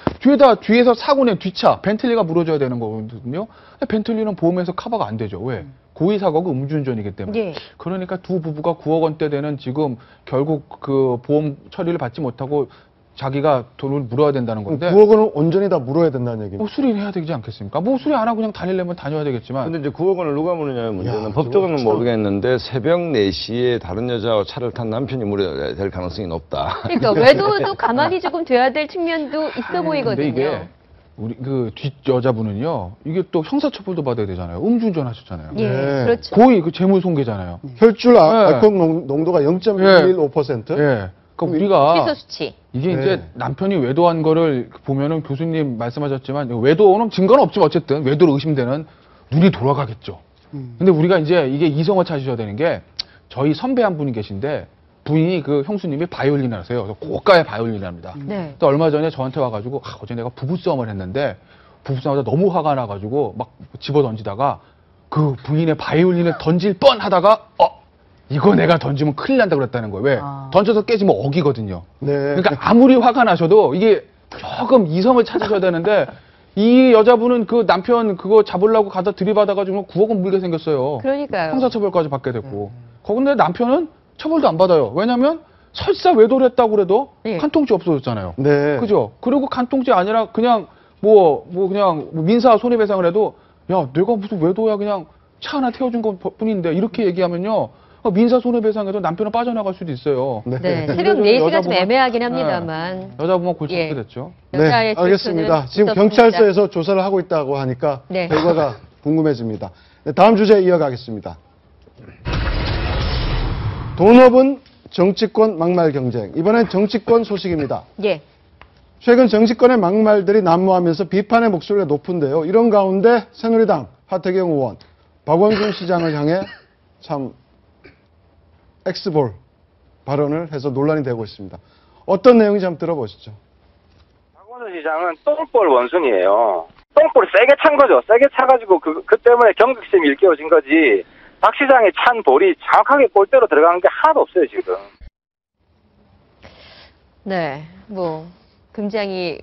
뒤에서 사고 낸 뒷차 벤틀리가 물어줘야 되는 거거든요. 근데 벤틀리는 보험에서 커버가 안 되죠. 왜? 고의 사고가 음주운전이기 때문에. 예. 그러니까 두 부부가 9억 원대 되는 지금 결국 그 보험 처리를 받지 못하고 자기가 돈을 물어야 된다는 건데 9억 원을 온전히 다 물어야 된다는 얘기입니다. 뭐 수리를 해야 되지 않겠습니까? 뭐 수리 안 하고 그냥 다니려면 다녀야 되겠지만 근데 이제 9억 원을 누가 물으냐는 문제는 야, 법적으로는 저거 참. 모르겠는데 새벽 4시에 다른 여자와 차를 탄 남편이 물어야 될 가능성이 높다. 그러니까 외도도 가만히 조금 돼야 될 측면도 있어 보이거든요. 근데 이게 우리 그 뒷 여자분은요 이게 또 형사처벌도 받아야 되잖아요. 음주운전 하셨잖아요. 예, 네. 그렇죠. 고의 그 재물손괴잖아요. 혈중 네. 알코올 농도가 0.115%. 예. 그러니까 우리가 시소 수치. 이게 네. 이제 남편이 외도한 거를 보면은 교수님 말씀하셨지만 외도는 증거는 없지만 어쨌든 외도로 의심되는 눈이 돌아가겠죠. 근데 우리가 이제 이게 이성을 찾으셔야 되는 게 저희 선배 한 분이 계신데 부인이 그 형수님이 바이올린을 하세요. 그래서 고가의 바이올린을 합니다. 네. 또 얼마 전에 저한테 와가지고 어제 내가 부부싸움을 했는데 부부싸움하다 너무 화가 나가지고 막 집어 던지다가 그 부인의 바이올린을 던질 뻔 하다가 이거 내가 던지면 큰일 난다 그랬다는 거예요. 왜? 아. 던져서 깨지면 억이거든요. 네. 그러니까 아무리 화가 나셔도 이게 조금 이성을 찾으셔야 되는데 이 여자분은 그 남편 그거 잡으려고 가다 들이받아가지고 9억 원 물게 생겼어요. 그러니까요. 형사처벌까지 받게 됐고. 거근데 남편은 처벌도 안 받아요. 왜냐면 설사 외도를 했다고 그래도 예. 간통죄 없어졌잖아요. 네. 그죠? 그리고 간통죄 아니라 그냥 그냥 민사 손해배상을 해도 야, 내가 무슨 외도야 그냥 차 하나 태워준 것 뿐인데 이렇게 얘기하면요. 민사 손해배상에도 남편은 빠져나갈 수도 있어요. 네, 새벽 4시가 좀 애매하긴 합니다만. 여자분만 골치 예. 아프게 됐죠. 네, 여자의 알겠습니다. 질투는 지금 있었습니다. 경찰서에서 조사를 하고 있다고 하니까 네. 결과가 궁금해집니다. 네, 다음 주제 이어가겠습니다. 돈업은 정치권 막말 경쟁. 이번엔 정치권 소식입니다. 예. 최근 정치권의 막말들이 난무하면서 비판의 목소리가 높은데요. 이런 가운데 새누리당 하태경 의원, 박원순 시장을 향해 참 엑스볼 발언을 해서 논란이 되고 있습니다. 어떤 내용인지 한번 들어보시죠. 박원순 시장은 똥볼 원순이에요. 똥볼 세게 찬 거죠. 세게 차가지고 그 때문에 경각심이 일깨워진 거지. 박 시장의 찬 볼이 정확하게 골대로 들어간 게 하나도 없어요, 지금. 네, 굉장히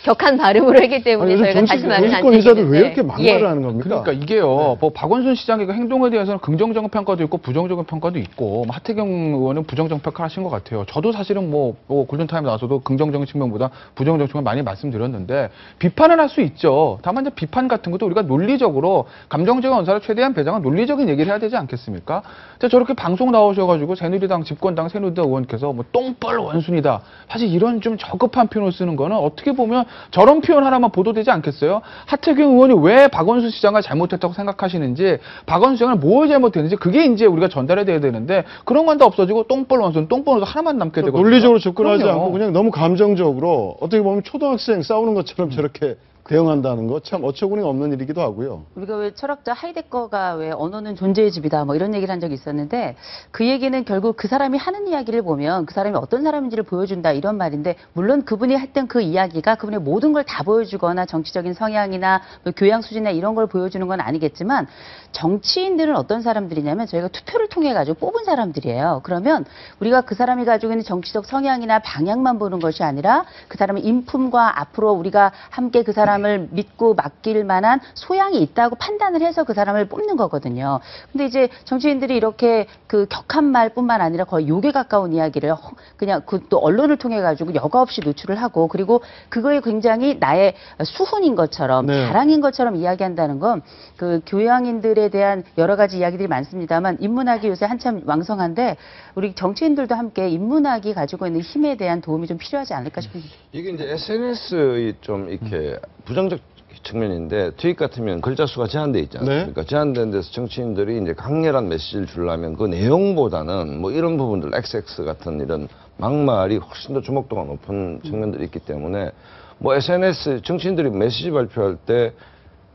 격한 발음으로 했기 때문에 요즘 저희가 다시 말은 안 정치권 인사들 왜 드리는데. 이렇게 막말을 예. 하는 겁니까? 그러니까 이게요. 뭐 박원순 시장의 그 행동에 대해서는 긍정적인 평가도 있고 부정적인 평가도 있고 뭐 하태경 의원은 부정적 평가하신 것 같아요. 저도 사실은 골든타임 나와서도 긍정적인 측면보다 부정적인 측면 많이 말씀드렸는데 비판은 할 수 있죠. 다만 이제 비판 같은 것도 우리가 논리적으로 감정적인 언사를 최대한 배제한 논리적인 얘기를 해야 되지 않겠습니까? 근데 저렇게 방송 나오셔가지고 새누리당 집권당 새누리당 의원께서 똥벌 원순이다. 사실 이런 좀 저급한 표현을 쓰는 거는 어떻게 보면 저런 표현 하나만 보도되지 않겠어요? 하태경 의원이 왜 박원순 시장을 잘못했다고 생각하시는지, 박원순 시장을 뭘 잘못했는지 그게 이제 우리가 전달해 돼야 되는데 그런 건 다 없어지고 똥볼 원순, 똥볼 원순 하나만 남게 되거든요. 논리적으로 접근하지 그럼요. 않고 그냥 너무 감정적으로 어떻게 보면 초등학생 싸우는 것처럼 저렇게 대응한다는 거 참 어처구니가 없는 일이기도 하고요. 우리가 왜 철학자 하이데거가 왜 언어는 존재의 집이다 뭐 이런 얘기를 한 적이 있었는데 그 얘기는 결국 그 사람이 하는 이야기를 보면 그 사람이 어떤 사람인지를 보여준다 이런 말인데 물론 그분이 했던 그 이야기가 그분의 모든 걸 다 보여주거나 정치적인 성향이나 뭐 교양 수준이나 이런 걸 보여주는 건 아니겠지만 정치인들은 어떤 사람들이냐면 저희가 투표를 통해 가지고 뽑은 사람들이에요. 그러면 우리가 그 사람이 가지고 있는 정치적 성향이나 방향만 보는 것이 아니라 그 사람의 인품과 앞으로 우리가 함께 그 사람을 믿고 맡길 만한 소양이 있다고 판단을 해서 그 사람을 뽑는 거거든요. 근데 이제 정치인들이 이렇게 그 격한 말뿐만 아니라 거의 욕에 가까운 이야기를 그냥 그 또 언론을 통해 가지고 여과 없이 노출을 하고 그리고 그거에 굉장히 나의 수훈인 것처럼 네. 자랑인 것처럼 이야기한다는 건 그 교양인들에 대한 여러 가지 이야기들이 많습니다만 인문학이 요새 한참 왕성한데 우리 정치인들도 함께 인문학이 가지고 있는 힘에 대한 도움이 좀 필요하지 않을까 싶습니다. 이게 이제 SNS의 좀 이렇게 부정적 측면인데 트윗 같으면 글자 수가 제한돼 있지 않습니까? 제한된 데서 정치인들이 이제 강렬한 메시지를 주려면 그 내용보다는 뭐 이런 부분들 XX 같은 이런 막말이 훨씬 더 주목도가 높은 측면들이 있기 때문에 뭐 SNS 정치인들이 메시지 발표할 때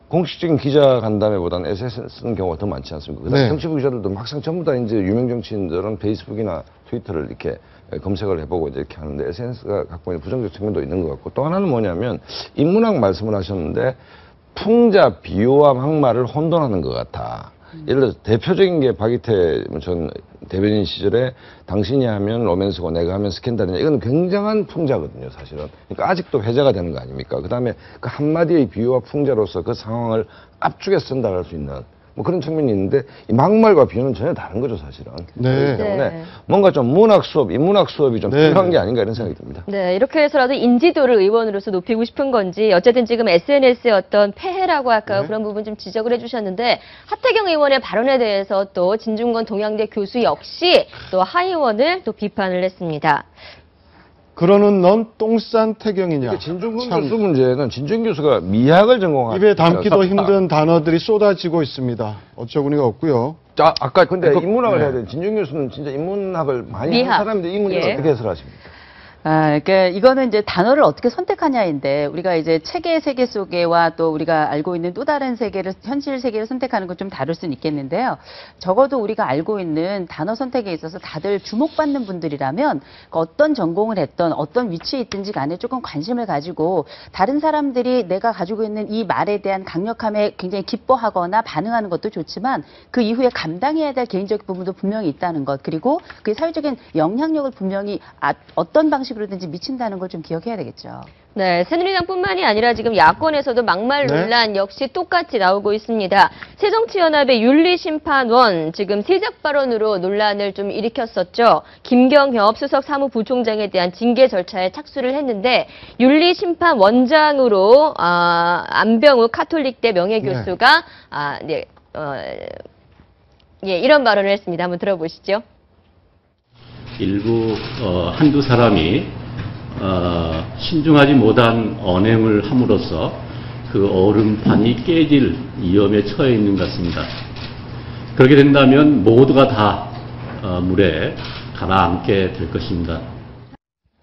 공식적인 기자 간담회보다는 SNS 쓰는 경우가 더 많지 않습니까? 그다음에 네. 정치부 기자들도 막상 전부 다 이제 유명 정치인들은 페이스북이나 트위터를 이렇게 검색을 해보고 이제 이렇게 하는데 SNS가 갖고 있는 부정적 측면도 있는 것 같고 또 하나는 뭐냐면 인문학 말씀을 하셨는데 풍자, 비유와 막말을 혼돈하는 것 같아. 예를 들어서 대표적인 게 박이태 전 대변인 시절에 당신이 하면 로맨스고 내가 하면 스캔들이냐 이건 굉장한 풍자거든요 사실은. 그러니까 아직도 회자가 되는 거 아닙니까? 그다음에 그 한마디의 비유와 풍자로서 그 상황을 압축해 전달할 수 있는 뭐 그런 측면이 있는데 이 막말과 비유는 전혀 다른 거죠 사실은. 네. 그렇기 때문에 네. 뭔가 좀 문학 수업, 인문학 수업이 좀 네. 필요한 게 아닌가 이런 생각이 듭니다. 네, 이렇게 해서라도 인지도를 의원으로서 높이고 싶은 건지 어쨌든 지금 SNS의 어떤 폐해라고 할까요? 네. 그런 부분 좀 지적을 해주셨는데 하태경 의원의 발언에 대해서 또 진중권 동양대 교수 역시 또 하 의원을 또 비판을 했습니다. 그러는 넌 똥싼 태경이냐. 진중권 참 교수 문제는 진중 교수가 미학을 전공한 입에 담기도 힘든 단어들이 쏟아지고 있습니다. 어처구니가 없고요. 아까 근데 이거- 인문학을 네. 해야 돼요. 진중 교수는 진짜 인문학을 많이 미학. 한 사람인데 이 문제를 예. 어떻게 해설하십니까? 그러니까 이거는 이제 단어를 어떻게 선택하냐인데 우리가 이제 책의 세계 속에와 또 우리가 알고 있는 또 다른 세계를 현실 세계를 선택하는 건 좀 다를 수는 있겠는데요. 적어도 우리가 알고 있는 단어 선택에 있어서 다들 주목받는 분들이라면 어떤 전공을 했던 어떤 위치에 있든지 간에 조금 관심을 가지고 다른 사람들이 내가 가지고 있는 이 말에 대한 강력함에 굉장히 기뻐하거나 반응하는 것도 좋지만 그 이후에 감당해야 될 개인적 부분도 분명히 있다는 것 그리고 그 사회적인 영향력을 분명히 어떤 방식으로든지 미친다는 걸 좀 기억해야 되겠죠. 네, 새누리당뿐만이 아니라 지금 야권에서도 막말 네. 논란 역시 똑같이 나오고 있습니다. 새정치연합의 윤리심판원 지금 세작 발언으로 논란을 좀 일으켰었죠. 김경협 수석 사무부총장에 대한 징계 절차에 착수를 했는데 윤리심판원장으로 안병우 카톨릭대 명예교수가 이런 발언을 했습니다. 한번 들어보시죠. 일부 한두 사람이 신중하지 못한 언행을 함으로써 그 얼음판이 깨질 위험에 처해 있는 것 같습니다. 그렇게 된다면 모두가 다 물에 가라앉게 될 것입니다.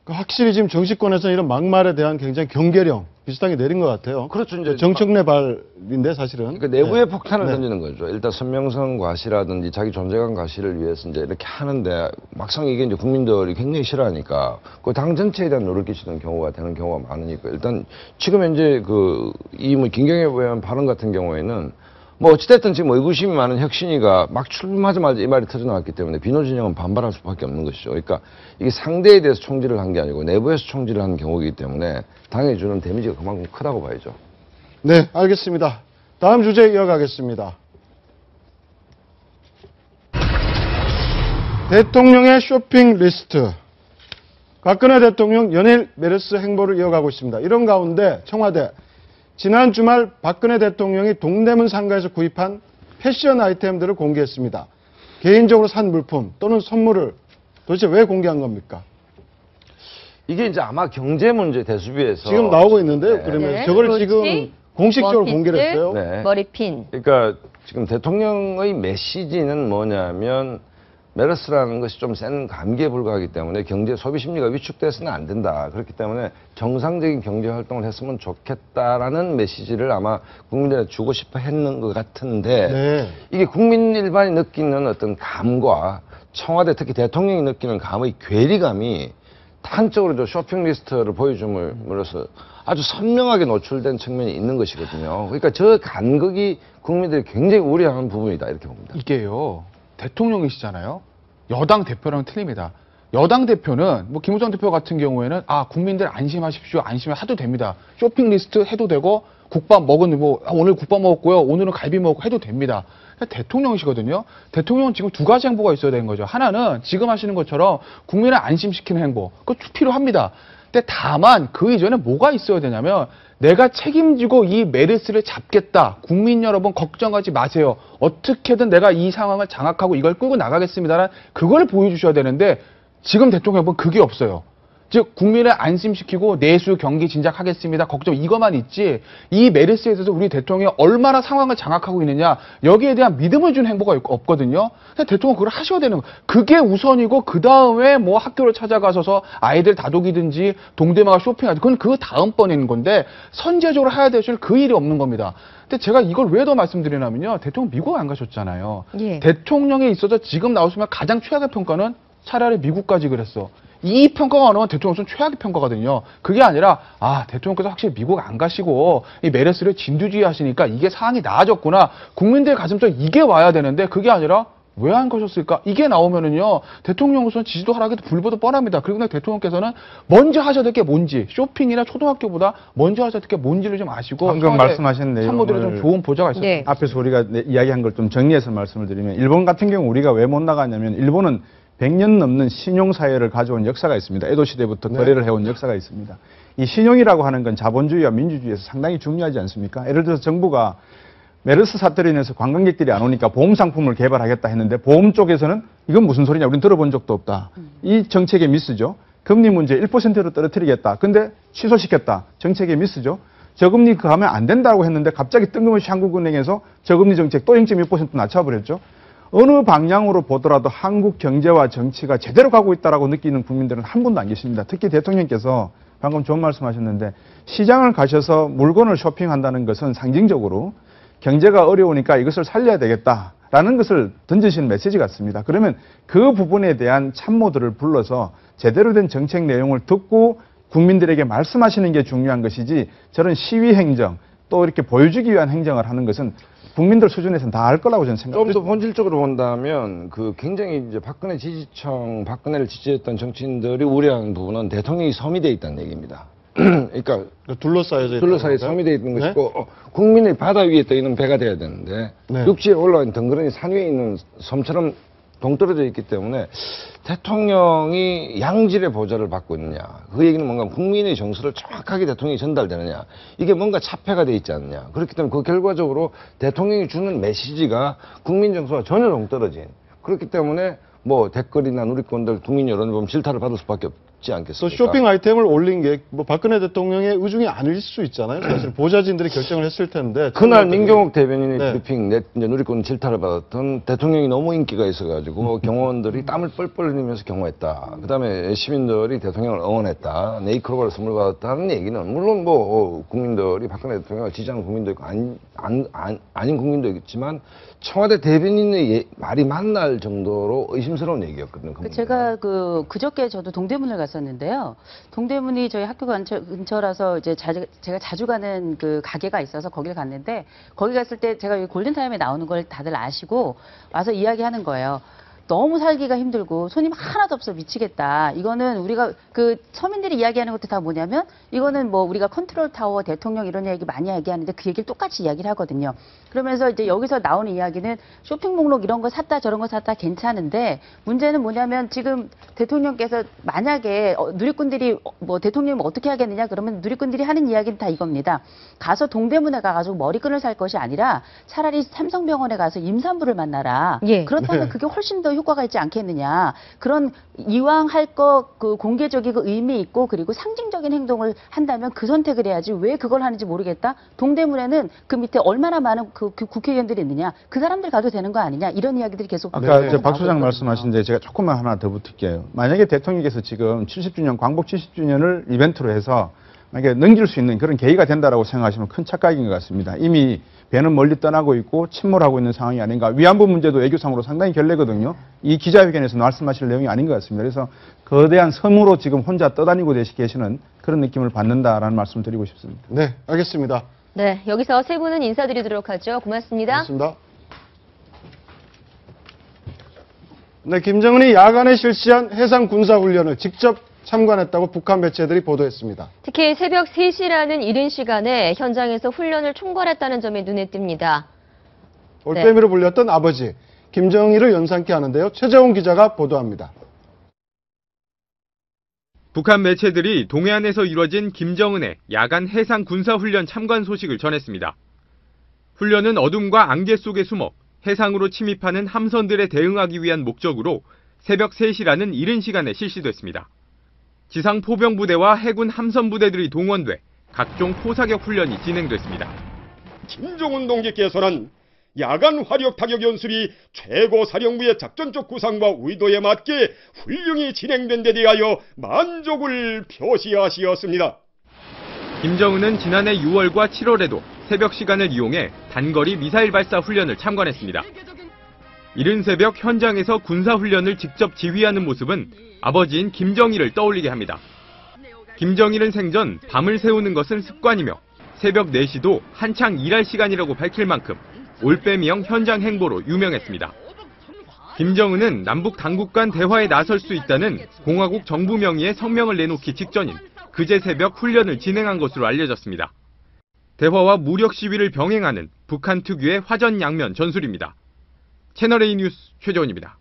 확실히 지금 정치권에서는 이런 막말에 대한 굉장히 경계령 비슷하게 내린 것 같아요. 그렇죠. 이제 정청래 발인데 사실은. 그러니까 내부의 네. 폭탄을 네. 던지는 거죠. 일단 선명성 과시라든지 자기 존재감 과시를 위해서 이제 이렇게 하는데 막상 이게 이제 국민들이 굉장히 싫어하니까 그 당 전체에 대한 노를 끼치는 경우가 되는 경우가 많으니까 일단 지금 현재 이 뭐 김경협 의원 발언 같은 경우에는 뭐 어찌됐든 지금 의구심이 많은 혁신이가 막 출마하자마자 이 말이 터져나왔기 때문에 비노 진영은 반발할 수밖에 없는 것이죠. 그러니까 이게 상대에 대해서 총질을 한 게 아니고 내부에서 총질을 한 경우이기 때문에 당에 주는 데미지가 그만큼 크다고 봐야죠. 네, 알겠습니다. 다음 주제 이어가겠습니다. 대통령의 쇼핑 리스트. 박근혜 대통령 연일 메르스 행보를 이어가고 있습니다. 이런 가운데 청와대 지난 주말 박근혜 대통령이 동대문 상가에서 구입한 패션 아이템들을 공개했습니다. 개인적으로 산 물품 또는 선물을 도대체 왜 공개한 겁니까? 이게 이제 아마 경제 문제 대수비에서 지금 나오고 있는데요. 네. 그러면 네, 저걸 그렇지. 지금 공식적으로 원피스, 공개를 했어요. 네. 머리핀. 그러니까 지금 대통령의 메시지는 뭐냐면 메르스라는 것이 좀 센 감기에 불과하기 때문에 경제 소비 심리가 위축돼서는 안 된다. 그렇기 때문에 정상적인 경제 활동을 했으면 좋겠다라는 메시지를 아마 국민들한테 주고 싶어 했는 것 같은데 네. 이게 이게 국민 일반이 느끼는 어떤 감과 청와대 특히 대통령이 느끼는 감의 괴리감이 한쪽으로 저 쇼핑 리스트를 보여줌으로써 아주 선명하게 노출된 측면이 있는 것이거든요. 그러니까 저 간극이 국민들이 굉장히 우려하는 부분이다 이렇게 봅니다. 이게요, 대통령이시잖아요. 여당 대표랑 틀립니다. 여당 대표는 뭐 김우성 대표 같은 경우에는 국민들 안심하십시오, 안심하도 됩니다. 쇼핑 리스트 해도 되고 국밥 먹은 뭐 오늘 국밥 먹었고요, 오늘은 갈비 먹고 해도 됩니다. 대통령이시거든요. 대통령은 지금 두 가지 행보가 있어야 되는 거죠. 하나는 지금 하시는 것처럼 국민을 안심시키는 행보, 그거 필요합니다. 근데 다만 그 이전에 뭐가 있어야 되냐면 내가 책임지고 이 메르스를 잡겠다. 국민 여러분 걱정하지 마세요. 어떻게든 내가 이 상황을 장악하고 이걸 끌고 나가겠습니다라는 그걸 보여주셔야 되는데 지금 대통령은 그게 없어요. 즉 국민을 안심시키고 내수 경기 진작하겠습니다. 걱정 이것만 있지 이 메르스에 대해서 우리 대통령이 얼마나 상황을 장악하고 있느냐 여기에 대한 믿음을 준 행보가 없거든요. 대통령 그걸 하셔야 되는 거예요. 그게 우선이고 그 다음에 뭐 학교를 찾아가셔서 아이들 다독이든지 동대마가 쇼핑하든지 그건 그 다음번인 건데 선제적으로 해야 될 그 일이 없는 겁니다. 근데 제가 이걸 왜 더 말씀드리냐면요. 대통령 미국 안 가셨잖아요. 예. 대통령에 있어서 지금 나오시면 가장 최악의 평가는 차라리 미국까지 그랬어. 이 평가가 나오면 대통령은 최악의 평가거든요. 그게 아니라 대통령께서 확실히 미국 안 가시고 이 메르스를 진두지휘 하시니까 이게 상황이 나아졌구나. 국민들 가슴속에 이게 와야 되는데 그게 아니라 왜 안 가셨을까? 이게 나오면은요. 대통령으로서는 지지도 하락에도 불보듯 뻔합니다. 그리고 대통령께서는 먼저 하셔야 될 게 뭔지 쇼핑이나 초등학교보다 먼저 하셔야 될 게 뭔지를 좀 아시고 방금 말씀하신 내용을 참모들의 좀 좋은 보좌가 있었습니다. 네. 앞에서 우리가 이야기한 걸 좀 정리해서 말씀을 드리면 일본 같은 경우 우리가 왜 못 나가냐면 일본은 100년 넘는 신용사회를 가져온 역사가 있습니다. 에도 시대부터 거래를 해온 역사가 있습니다. 이 신용이라고 하는 건 자본주의와 민주주의에서 상당히 중요하지 않습니까? 예를 들어서 정부가 메르스 사태로 인해서 관광객들이 안 오니까 보험 상품을 개발하겠다 했는데 보험 쪽에서는 이건 무슨 소리냐 우리는 들어본 적도 없다. 이 정책의 미스죠. 금리 문제 1%로 떨어뜨리겠다. 근데 취소시켰다. 정책의 미스죠. 저금리 가면 안 된다고 했는데 갑자기 뜬금없이 한국은행에서 저금리 정책 또 0.1% 낮춰버렸죠. 어느 방향으로 보더라도 한국 경제와 정치가 제대로 가고 있다라고 느끼는 국민들은 한 분도 안 계십니다. 특히 대통령께서 방금 좋은 말씀하셨는데 시장을 가셔서 물건을 쇼핑한다는 것은 상징적으로 경제가 어려우니까 이것을 살려야 되겠다라는 것을 던지시는 메시지 같습니다. 그러면 그 부분에 대한 참모들을 불러서 제대로 된 정책 내용을 듣고 국민들에게 말씀하시는 게 중요한 것이지 저런 시위 행정 또 이렇게 보여주기 위한 행정을 하는 것은 국민들 수준에서는 다 알 거라고 저는 생각합니다. 좀 더 본질적으로 본다면 굉장히 이제 박근혜를 지지했던 정치인들이 우려하는 부분은 대통령이 섬이 돼 있다는 얘기입니다. 그러니까 둘러싸여 섬이 돼 있는 것이고 국민의 바다 위에 떠 있는 배가 돼야 되는데 육지에 올라온 덩그러니 산 위에 있는 섬처럼 동떨어져 있기 때문에 대통령이 양질의 보좌를 받고 있느냐 그 얘기는 뭔가 국민의 정서를 정확하게 대통령이 전달되느냐 이게 뭔가 차폐가 돼 있지 않느냐 그렇기 때문에 그 결과적으로 대통령이 주는 메시지가 국민 정서와 전혀 동떨어진 그렇기 때문에 뭐 댓글이나 누리꾼들 국민 여론을 보면 질타를 받을 수밖에 없지 않겠습니까? 또 쇼핑 아이템을 올린 게 뭐 박근혜 대통령의 의중이 아닐 수 있잖아요. 사실 보좌진들이 결정을 했을 텐데. 그날 민경욱 대변인의 네. 브리핑 이제 누리꾼 질타를 받았던 대통령이 너무 인기가 있어가지고 경호원들이 땀을 뻘뻘 흘리면서 경호했다. 그다음에 시민들이 대통령을 응원했다. 네이클로버를 선물 받았다는 얘기는 물론 뭐 국민들이 박근혜 대통령을 지지하는 국민도 있고 아닌 국민도 있지만 청와대 대변인의 말이 맞날 정도로 의심스러운 얘기였거든요. 제가 그저께 저도 동대문을 갔었는데요. 동대문이 저희 학교 근처라서 이제 제가 자주 가는 그 가게가 있어서 거길 갔는데 거기 갔을 때 제가 골든타임에 나오는 걸 다들 아시고 와서 이야기하는 거예요. 너무 살기가 힘들고 손님 하나도 없어 미치겠다. 이거는 우리가 그 서민들이 이야기하는 것도 다 뭐냐면 이거는 뭐 우리가 컨트롤 타워 대통령 이런 얘기 많이 얘기하는데 그 얘기를 똑같이 이야기를 하거든요. 그러면서 이제 여기서 나오는 이야기는 쇼핑 목록 이런 거 샀다 저런 거 샀다 괜찮은데 문제는 뭐냐면 지금 대통령께서 만약에 누리꾼들이 뭐 대통령이 어떻게 하겠느냐 그러면 누리꾼들이 하는 이야기는 다 이겁니다. 가서 동대문에 가가지고 머리끈을 살 것이 아니라 차라리 삼성병원에 가서 임산부를 만나라. 예. 그렇다면 그게 훨씬 더 효과가 있지 않겠느냐. 그런 이왕 할 거 그 공개적이고 의미 있고 그리고 상징적인 행동을 한다면 그 선택을 해야지 왜 그걸 하는지 모르겠다. 동대문에는 그 밑에 얼마나 많은 그 국회의원들이 있느냐. 그 사람들 가도 되는 거 아니냐. 이런 이야기들이 계속 아까 네. 이제 박 소장 말씀하신데 제가 조금만 하나 더 붙을게요. 만약에 대통령께서 지금 70주년 광복 70주년을 이벤트로 해서 만약에 넘길 수 있는 그런 계기가 된다라고 생각하시면 큰 착각인 것 같습니다. 이미 배는 멀리 떠나고 있고 침몰하고 있는 상황이 아닌가. 위안부 문제도 외교상으로 상당히 결례거든요. 이 기자회견에서 말씀하실 내용이 아닌 것 같습니다. 그래서 거대한 섬으로 지금 혼자 떠다니고 계시는 그런 느낌을 받는다라는 말씀을 드리고 싶습니다. 네, 알겠습니다. 네, 여기서 세 분은 인사드리도록 하죠. 고맙습니다. 고맙습니다. 네, 김정은이 야간에 실시한 해상 군사훈련을 직접 참관했다고 북한 매체들이 보도했습니다. 특히 새벽 3시라는 이른 시간에 현장에서 훈련을 총괄했다는 점이 눈에 띕니다. 올빼미로 불렸던 아버지 김정일을 연상케 하는데요. 최재훈 기자가 보도합니다. 북한 매체들이 동해안에서 이뤄진 김정은의 야간 해상 군사훈련 참관 소식을 전했습니다. 훈련은 어둠과 안개 속에 숨어 해상으로 침입하는 함선들에 대응하기 위한 목적으로 새벽 3시라는 이른 시간에 실시됐습니다. 지상 포병부대와 해군 함선부대들이 동원돼 각종 포사격 훈련이 진행됐습니다. 김정은 동지께서는 야간 화력 타격 연술이 최고 사령부의 작전적 구상과 의도에 맞게 훌륭히 진행된 데 대하여 만족을 표시하시었습니다. 김정은은 지난해 6월과 7월에도 새벽 시간을 이용해 단거리 미사일 발사 훈련을 참관했습니다. 이른 새벽 현장에서 군사훈련을 직접 지휘하는 모습은 아버지인 김정일을 떠올리게 합니다. 김정일은 생전 밤을 새우는 것은 습관이며 새벽 4시도 한창 일할 시간이라고 밝힐 만큼 올빼미형 현장 행보로 유명했습니다. 김정은은 남북 당국 간 대화에 나설 수 있다는 공화국 정부 명의의 성명을 내놓기 직전인 그제 새벽 훈련을 진행한 것으로 알려졌습니다. 대화와 무력 시위를 병행하는 북한 특유의 화전양면 전술입니다. 채널A 뉴스 최재원입니다.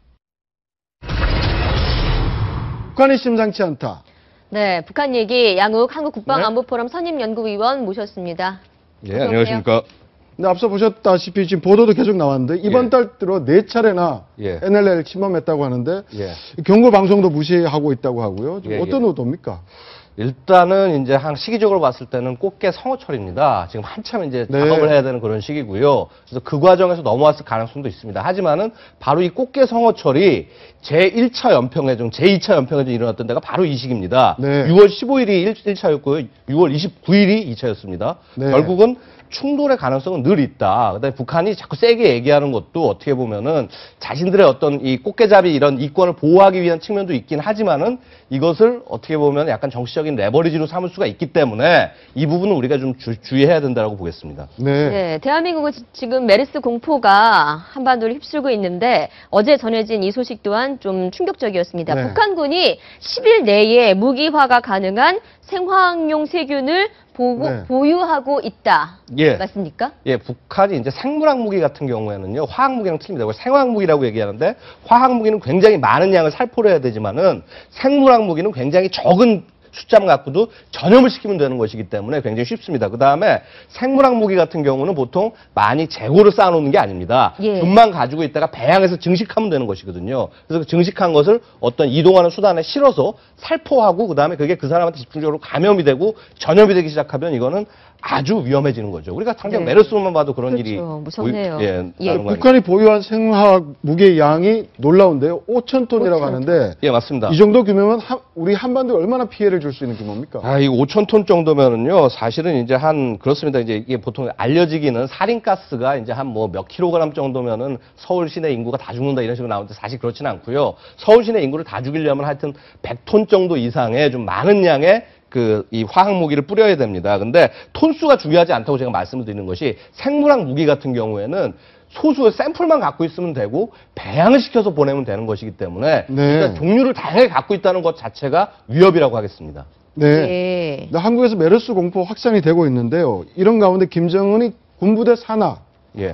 북한이 심상치 않다. 네, 북한 얘기 양욱 한국국방안보포럼 선임연구위원 모셨습니다. 예, 안녕하십니까. 네, 앞서 보셨다시피 지금 보도도 계속 나왔는데 이번 달 들어 4차례나 NLL 침범했다고 하는데 경고 방송도 무시하고 있다고 하고요. 어떤 의도입니까? 일단은 이제 한 시기적으로 봤을 때는 꽃게 성어철입니다. 지금 한참 이제 작업을 해야 되는 그런 시기고요. 그래서 그 과정에서 넘어왔을 가능성도 있습니다. 하지만은 바로 이 꽃게 성어철이 제1차 연평해 중 제2차 연평해 중 일어났던 데가 바로 이 시기입니다. 6월 15일이 1차였고요. 6월 29일이 2차였습니다. 결국은 충돌의 가능성은 늘 있다. 그다음에 북한이 자꾸 세게 얘기하는 것도 어떻게 보면은 자신들의 어떤 이 꽃게잡이 이런 이권을 보호하기 위한 측면도 있긴 하지만은 이것을 어떻게 보면 약간 정치적인 레버리지로 삼을 수가 있기 때문에 이 부분은 우리가 좀 주의해야 된다고 보겠습니다. 네, 대한민국은 지금 메르스 공포가 한반도를 휩쓸고 있는데 어제 전해진 이 소식 또한 좀 충격적이었습니다. 북한군이 10일 내에 무기화가 가능한 생화학용 세균을 보유하고 있다. 맞습니까? 예, 북한이 이제 생물학 무기 같은 경우에는요, 화학 무기랑 틀립니다. 생화학 무기라고 얘기하는데, 화학 무기는 굉장히 많은 양을 살포를 해야 되지만은, 생물학 무기는 굉장히 적은 숫자만 갖고도 전염을 시키면 되는 것이기 때문에 굉장히 쉽습니다. 그 다음에 생물학 무기 같은 경우는 보통 많이 재고를 쌓아놓는 게 아닙니다. 균만 가지고 있다가 배양해서 증식하면 되는 것이거든요. 그래서 그 증식한 것을 어떤 이동하는 수단에 실어서 살포하고 그 다음에 그게 그 사람한테 집중적으로 감염이 되고 전염이 되기 시작하면 이거는 아주 위험해지는 거죠. 우리가 당장 메르스만 봐도 그런 일이 무섭네요. 북한이 보유한 생화학 무기의 양이 놀라운데요. 5,000톤이라고 하는데 예, 맞습니다. 이 정도 규모면 우리 한반도에 얼마나 피해를 줄 수 있는 규모입니까? 이 5,000톤 정도면은요, 사실은 이제 그렇습니다. 이제 이게 보통 알려지기는 살인가스가 이제 한 뭐 몇 킬로그램 정도면은 서울 시내 인구가 다 죽는다 이런 식으로 나오는데 사실 그렇지는 않고요. 서울 시내 인구를 다 죽이려면 하여튼 100톤 정도 이상의 좀 많은 양의 이 화학 무기를 뿌려야 됩니다. 근데 톤수가 중요하지 않다고 제가 말씀을 드리는 것이 생물학 무기 같은 경우에는 소수의 샘플만 갖고 있으면 되고 배양을 시켜서 보내면 되는 것이기 때문에 일단 종류를 다양하게 갖고 있다는 것 자체가 위협이라고 하겠습니다. 한국에서 메르스 공포 확산이 되고 있는데요. 이런 가운데 김정은이 군부대 산하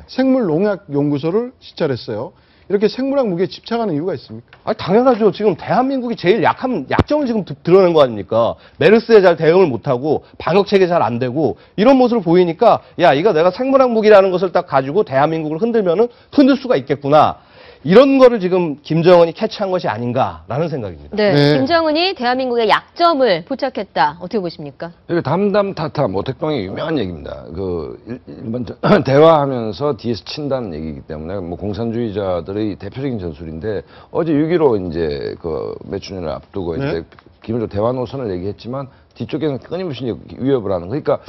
생물농약연구소를 시찰했어요. 이렇게 생물학 무기에 집착하는 이유가 있습니까? 당연하죠. 지금 대한민국이 제일 약한 약점을 지금 드러낸 거 아닙니까? 메르스에 잘 대응을 못하고 방역 체계 잘 안 되고 이런 모습을 보이니까 이거 내가 생물학 무기라는 것을 딱 가지고 대한민국을 흔들면은 흔들 수가 있겠구나. 이런 거를 지금 김정은이 캐치한 것이 아닌가라는 생각입니다. 네. 네. 김정은이 대한민국의 약점을 포착했다. 어떻게 보십니까? 이게 담담타타 모택동의 유명한 얘기입니다. 일본 대화하면서 뒤에서 친다는 얘기이기 때문에 뭐 공산주의자들의 대표적인 전술인데 어제 6.15 이제 몇 주년을 앞두고 네. 이제 김일도 대화 노선을 얘기했지만 뒤쪽에는 끊임없이 위협을 하는. 그러니까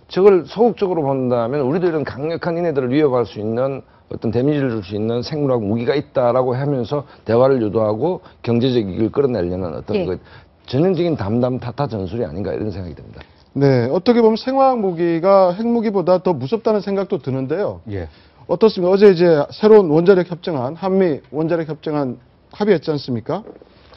저걸 소극적으로 본다면 우리도 이런 강력한 이네들을 위협할 수 있는 어떤 데미지를 줄 수 있는 생물학 무기가 있다라고 하면서 대화를 유도하고 경제적 이익을 끌어내려는 어떤 그 전형적인 담담타타 전술이 아닌가 이런 생각이 듭니다. 네, 어떻게 보면 생화학 무기가 핵무기보다 더 무섭다는 생각도 드는데요. 예. 어떻습니까? 어제 이제 새로운 원자력 협정안, 한미 원자력 협정안 합의했지 않습니까?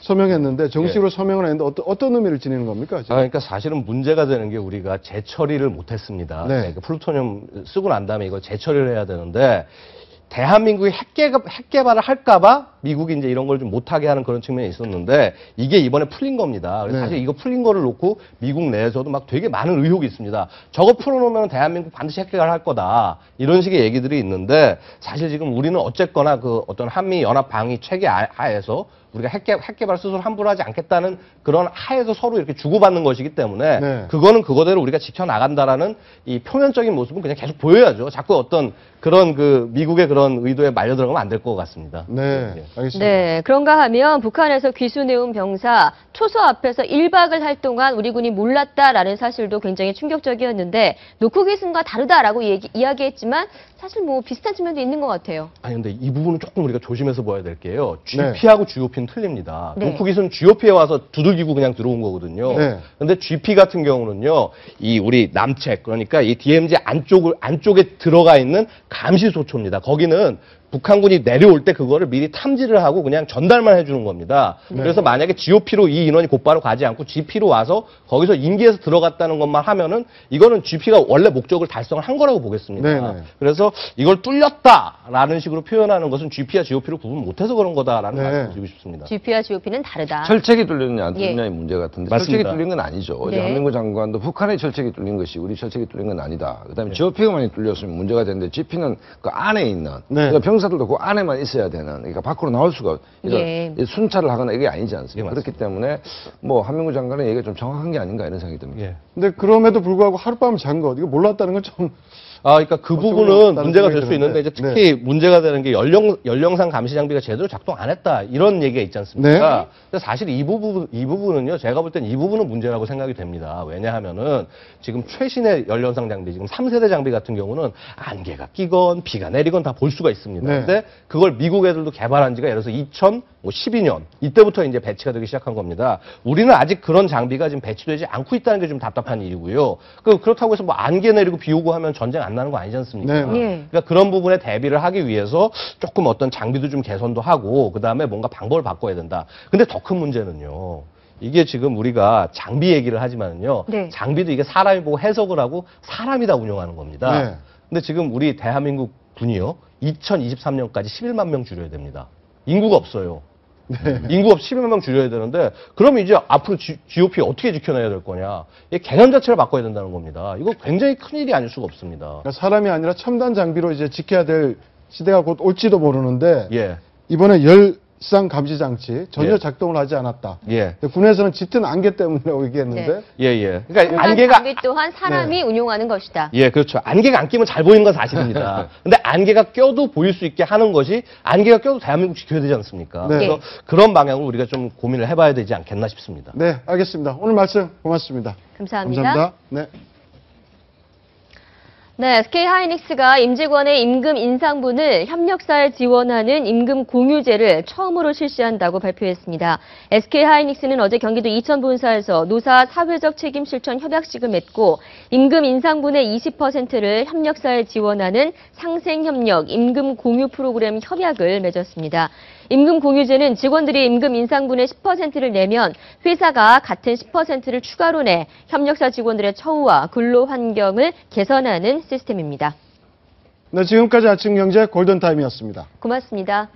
서명했는데 정식으로 서명을 했는데 어떤 의미를 지니는 겁니까? 지금? 그러니까 사실은 문제가 되는 게 우리가 재처리를 못했습니다. 네. 네, 그 플루토늄 쓰고 난 다음에 이거 재처리를 해야 되는데 대한민국이 핵 개발을 할까봐 미국이 이제 이런 걸 좀 못하게 하는 그런 측면이 있었는데 이게 이번에 풀린 겁니다. 그래서 네. 사실 이거 풀린 거를 놓고 미국 내에서도 막 되게 많은 의혹이 있습니다. 저거 풀어놓으면 대한민국 반드시 핵 개발할 거다. 이런 식의 얘기들이 있는데 사실 지금 우리는 어쨌거나 그 어떤 한미 연합 방위 체계 하에서 우리가 핵 개발 스스로 함부로 하지 않겠다는 그런 하에서 서로 이렇게 주고받는 것이기 때문에 네. 그거는 그거대로 우리가 지켜나간다라는 이 표면적인 모습은 그냥 계속 보여야죠. 자꾸 어떤 그런 그 미국의 그런 의도에 말려 들어가면 안 될 것 같습니다. 네, 알겠습니다. 네, 그런가 하면 북한에서 귀순해온 병사 초소 앞에서 1박을 할 동안 우리 군이 몰랐다라는 사실도 굉장히 충격적이었는데 노크 기순과 다르다라고 이야기했지만 사실 뭐 비슷한 측면도 있는 것 같아요. 아니 근데 이 부분은 조금 우리가 조심해서 봐야 될 게요. 네. GP하고 GOP는 틀립니다. 네. 노크 기순 GOP에 와서 두들기고 그냥 들어온 거거든요. 네. 근데 GP 같은 경우는요. 이 우리 남측 그러니까 이 DMZ 안쪽에 들어가 있는 감시 소초입니다. 거기는 북한군이 내려올 때 그거를 미리 탐지를 하고 그냥 전달만 해주는 겁니다. 네. 그래서 만약에 GOP로 이 인원이 곧바로 가지 않고 GP로 와서 거기서 인계해서 들어갔다는 것만 하면은 이거는 GP가 원래 목적을 달성을 한 거라고 보겠습니다. 네, 네. 그래서 이걸 뚫렸다라는 식으로 표현하는 것은 GP와 GOP로 구분 못해서 그런 거다라는 네. 말씀을 드리고 싶습니다. GP와 GOP는 다르다. 철책이 뚫렸냐 안 뚫렸냐의 문제 같은데 맞습니다. 철책이 뚫린 건 아니죠. 어제 네. 한민구 장관도 북한의 철책이 뚫린 것이 우리 철책이 뚫린 건 아니다. 그다음에 GOP가 많이 뚫렸으면 문제가 되는데 GP는 그 안에 있는 그러니까 병사들도 그 안에만 있어야 되는 그러니까 밖으로 나올 수가 그러니까 순찰을 하거나 이게 아니지 않습니까? 그렇기 때문에 뭐 한민구 장관의 얘기가 좀 정확한 게 아닌가 이런 생각이 듭니다. 근데 그럼에도 불구하고 하룻밤 잔 것, 이거 몰랐다는 건 좀. 그러니까 그 부분은 문제가 될 수 생각이 있는데 이제 드는데. 특히 문제가 되는 게 연령상 감시 장비가 제대로 작동 안 했다 이런 얘기가 있지 않습니까? 근데 사실 이 부분은요 제가 볼 땐 이 부분은 문제라고 생각이 됩니다. 왜냐하면은 지금 최신의 연령상 장비 지금 3세대 장비 같은 경우는 안개가 끼건 비가 내리건 다 볼 수가 있습니다. 네. 근데 그걸 미국 애들도 개발한 지가 예를 들어서 2012년 이때부터 이제 배치가 되기 시작한 겁니다. 우리는 아직 그런 장비가 지금 배치되지 않고 있다는 게 좀 답답한 일이고요. 그렇다고 해서 뭐 안개 내리고 비 오고 하면 전쟁 안 나는 거 아니지 않습니까? 네. 그러니까 그런 부분에 대비를 하기 위해서 조금 어떤 장비도 좀 개선도 하고 그다음에 뭔가 방법을 바꿔야 된다. 근데 더 큰 문제는요. 이게 지금 우리가 장비 얘기를 하지만은요. 네. 장비도 이게 사람이 보고 해석을 하고 사람이 다 운영하는 겁니다. 네. 근데 지금 우리 대한민국 군이요. 2023년까지 11만 명 줄여야 됩니다. 인구가 없어요. 인구가 11만 명 줄여야 되는데 그러면 이제 앞으로 GOP 어떻게 지켜내야 될 거냐. 이 개념 자체를 바꿔야 된다는 겁니다. 이거 굉장히 큰일이 아닐 수가 없습니다. 그러니까 사람이 아니라 첨단 장비로 이제 지켜야 될 시대가 곧 올지도 모르는데 예. 이번에 열상 감시 장치 전혀 예. 작동을 하지 않았다. 예. 근데 군에서는 짙은 안개 때문이라고 얘기했는데 예. 그러니까 첨단 안개가 장비 또한 사람이 운용하는 것이다. 예, 그렇죠. 안개가 안 끼면 잘 보이는 건 사실입니다. 근데 안개가 껴도 보일 수 있게 하는 것이 안개가 껴도 대한민국 지켜야 되지 않습니까? 네. 그래서 그런 방향으로 우리가 좀 고민을 해봐야 되지 않겠나 싶습니다. 네, 알겠습니다. 오늘 말씀 고맙습니다. 감사합니다. 감사합니다. 네. 네, SK하이닉스가 임직원의 임금 인상분을 협력사에 지원하는 임금 공유제를 처음으로 실시한다고 발표했습니다. SK하이닉스는 어제 경기도 이천 본사에서 노사 사회적 책임 실천 협약식을 맺고 임금 인상분의 20%를 협력사에 지원하는 상생협력 임금 공유 프로그램 협약을 맺었습니다. 임금 공유제는 직원들이 임금 인상분의 10%를 내면 회사가 같은 10%를 추가로 내 협력사 직원들의 처우와 근로 환경을 개선하는 시스템입니다. 네, 지금까지 아침 경제 골든타임이었습니다. 고맙습니다.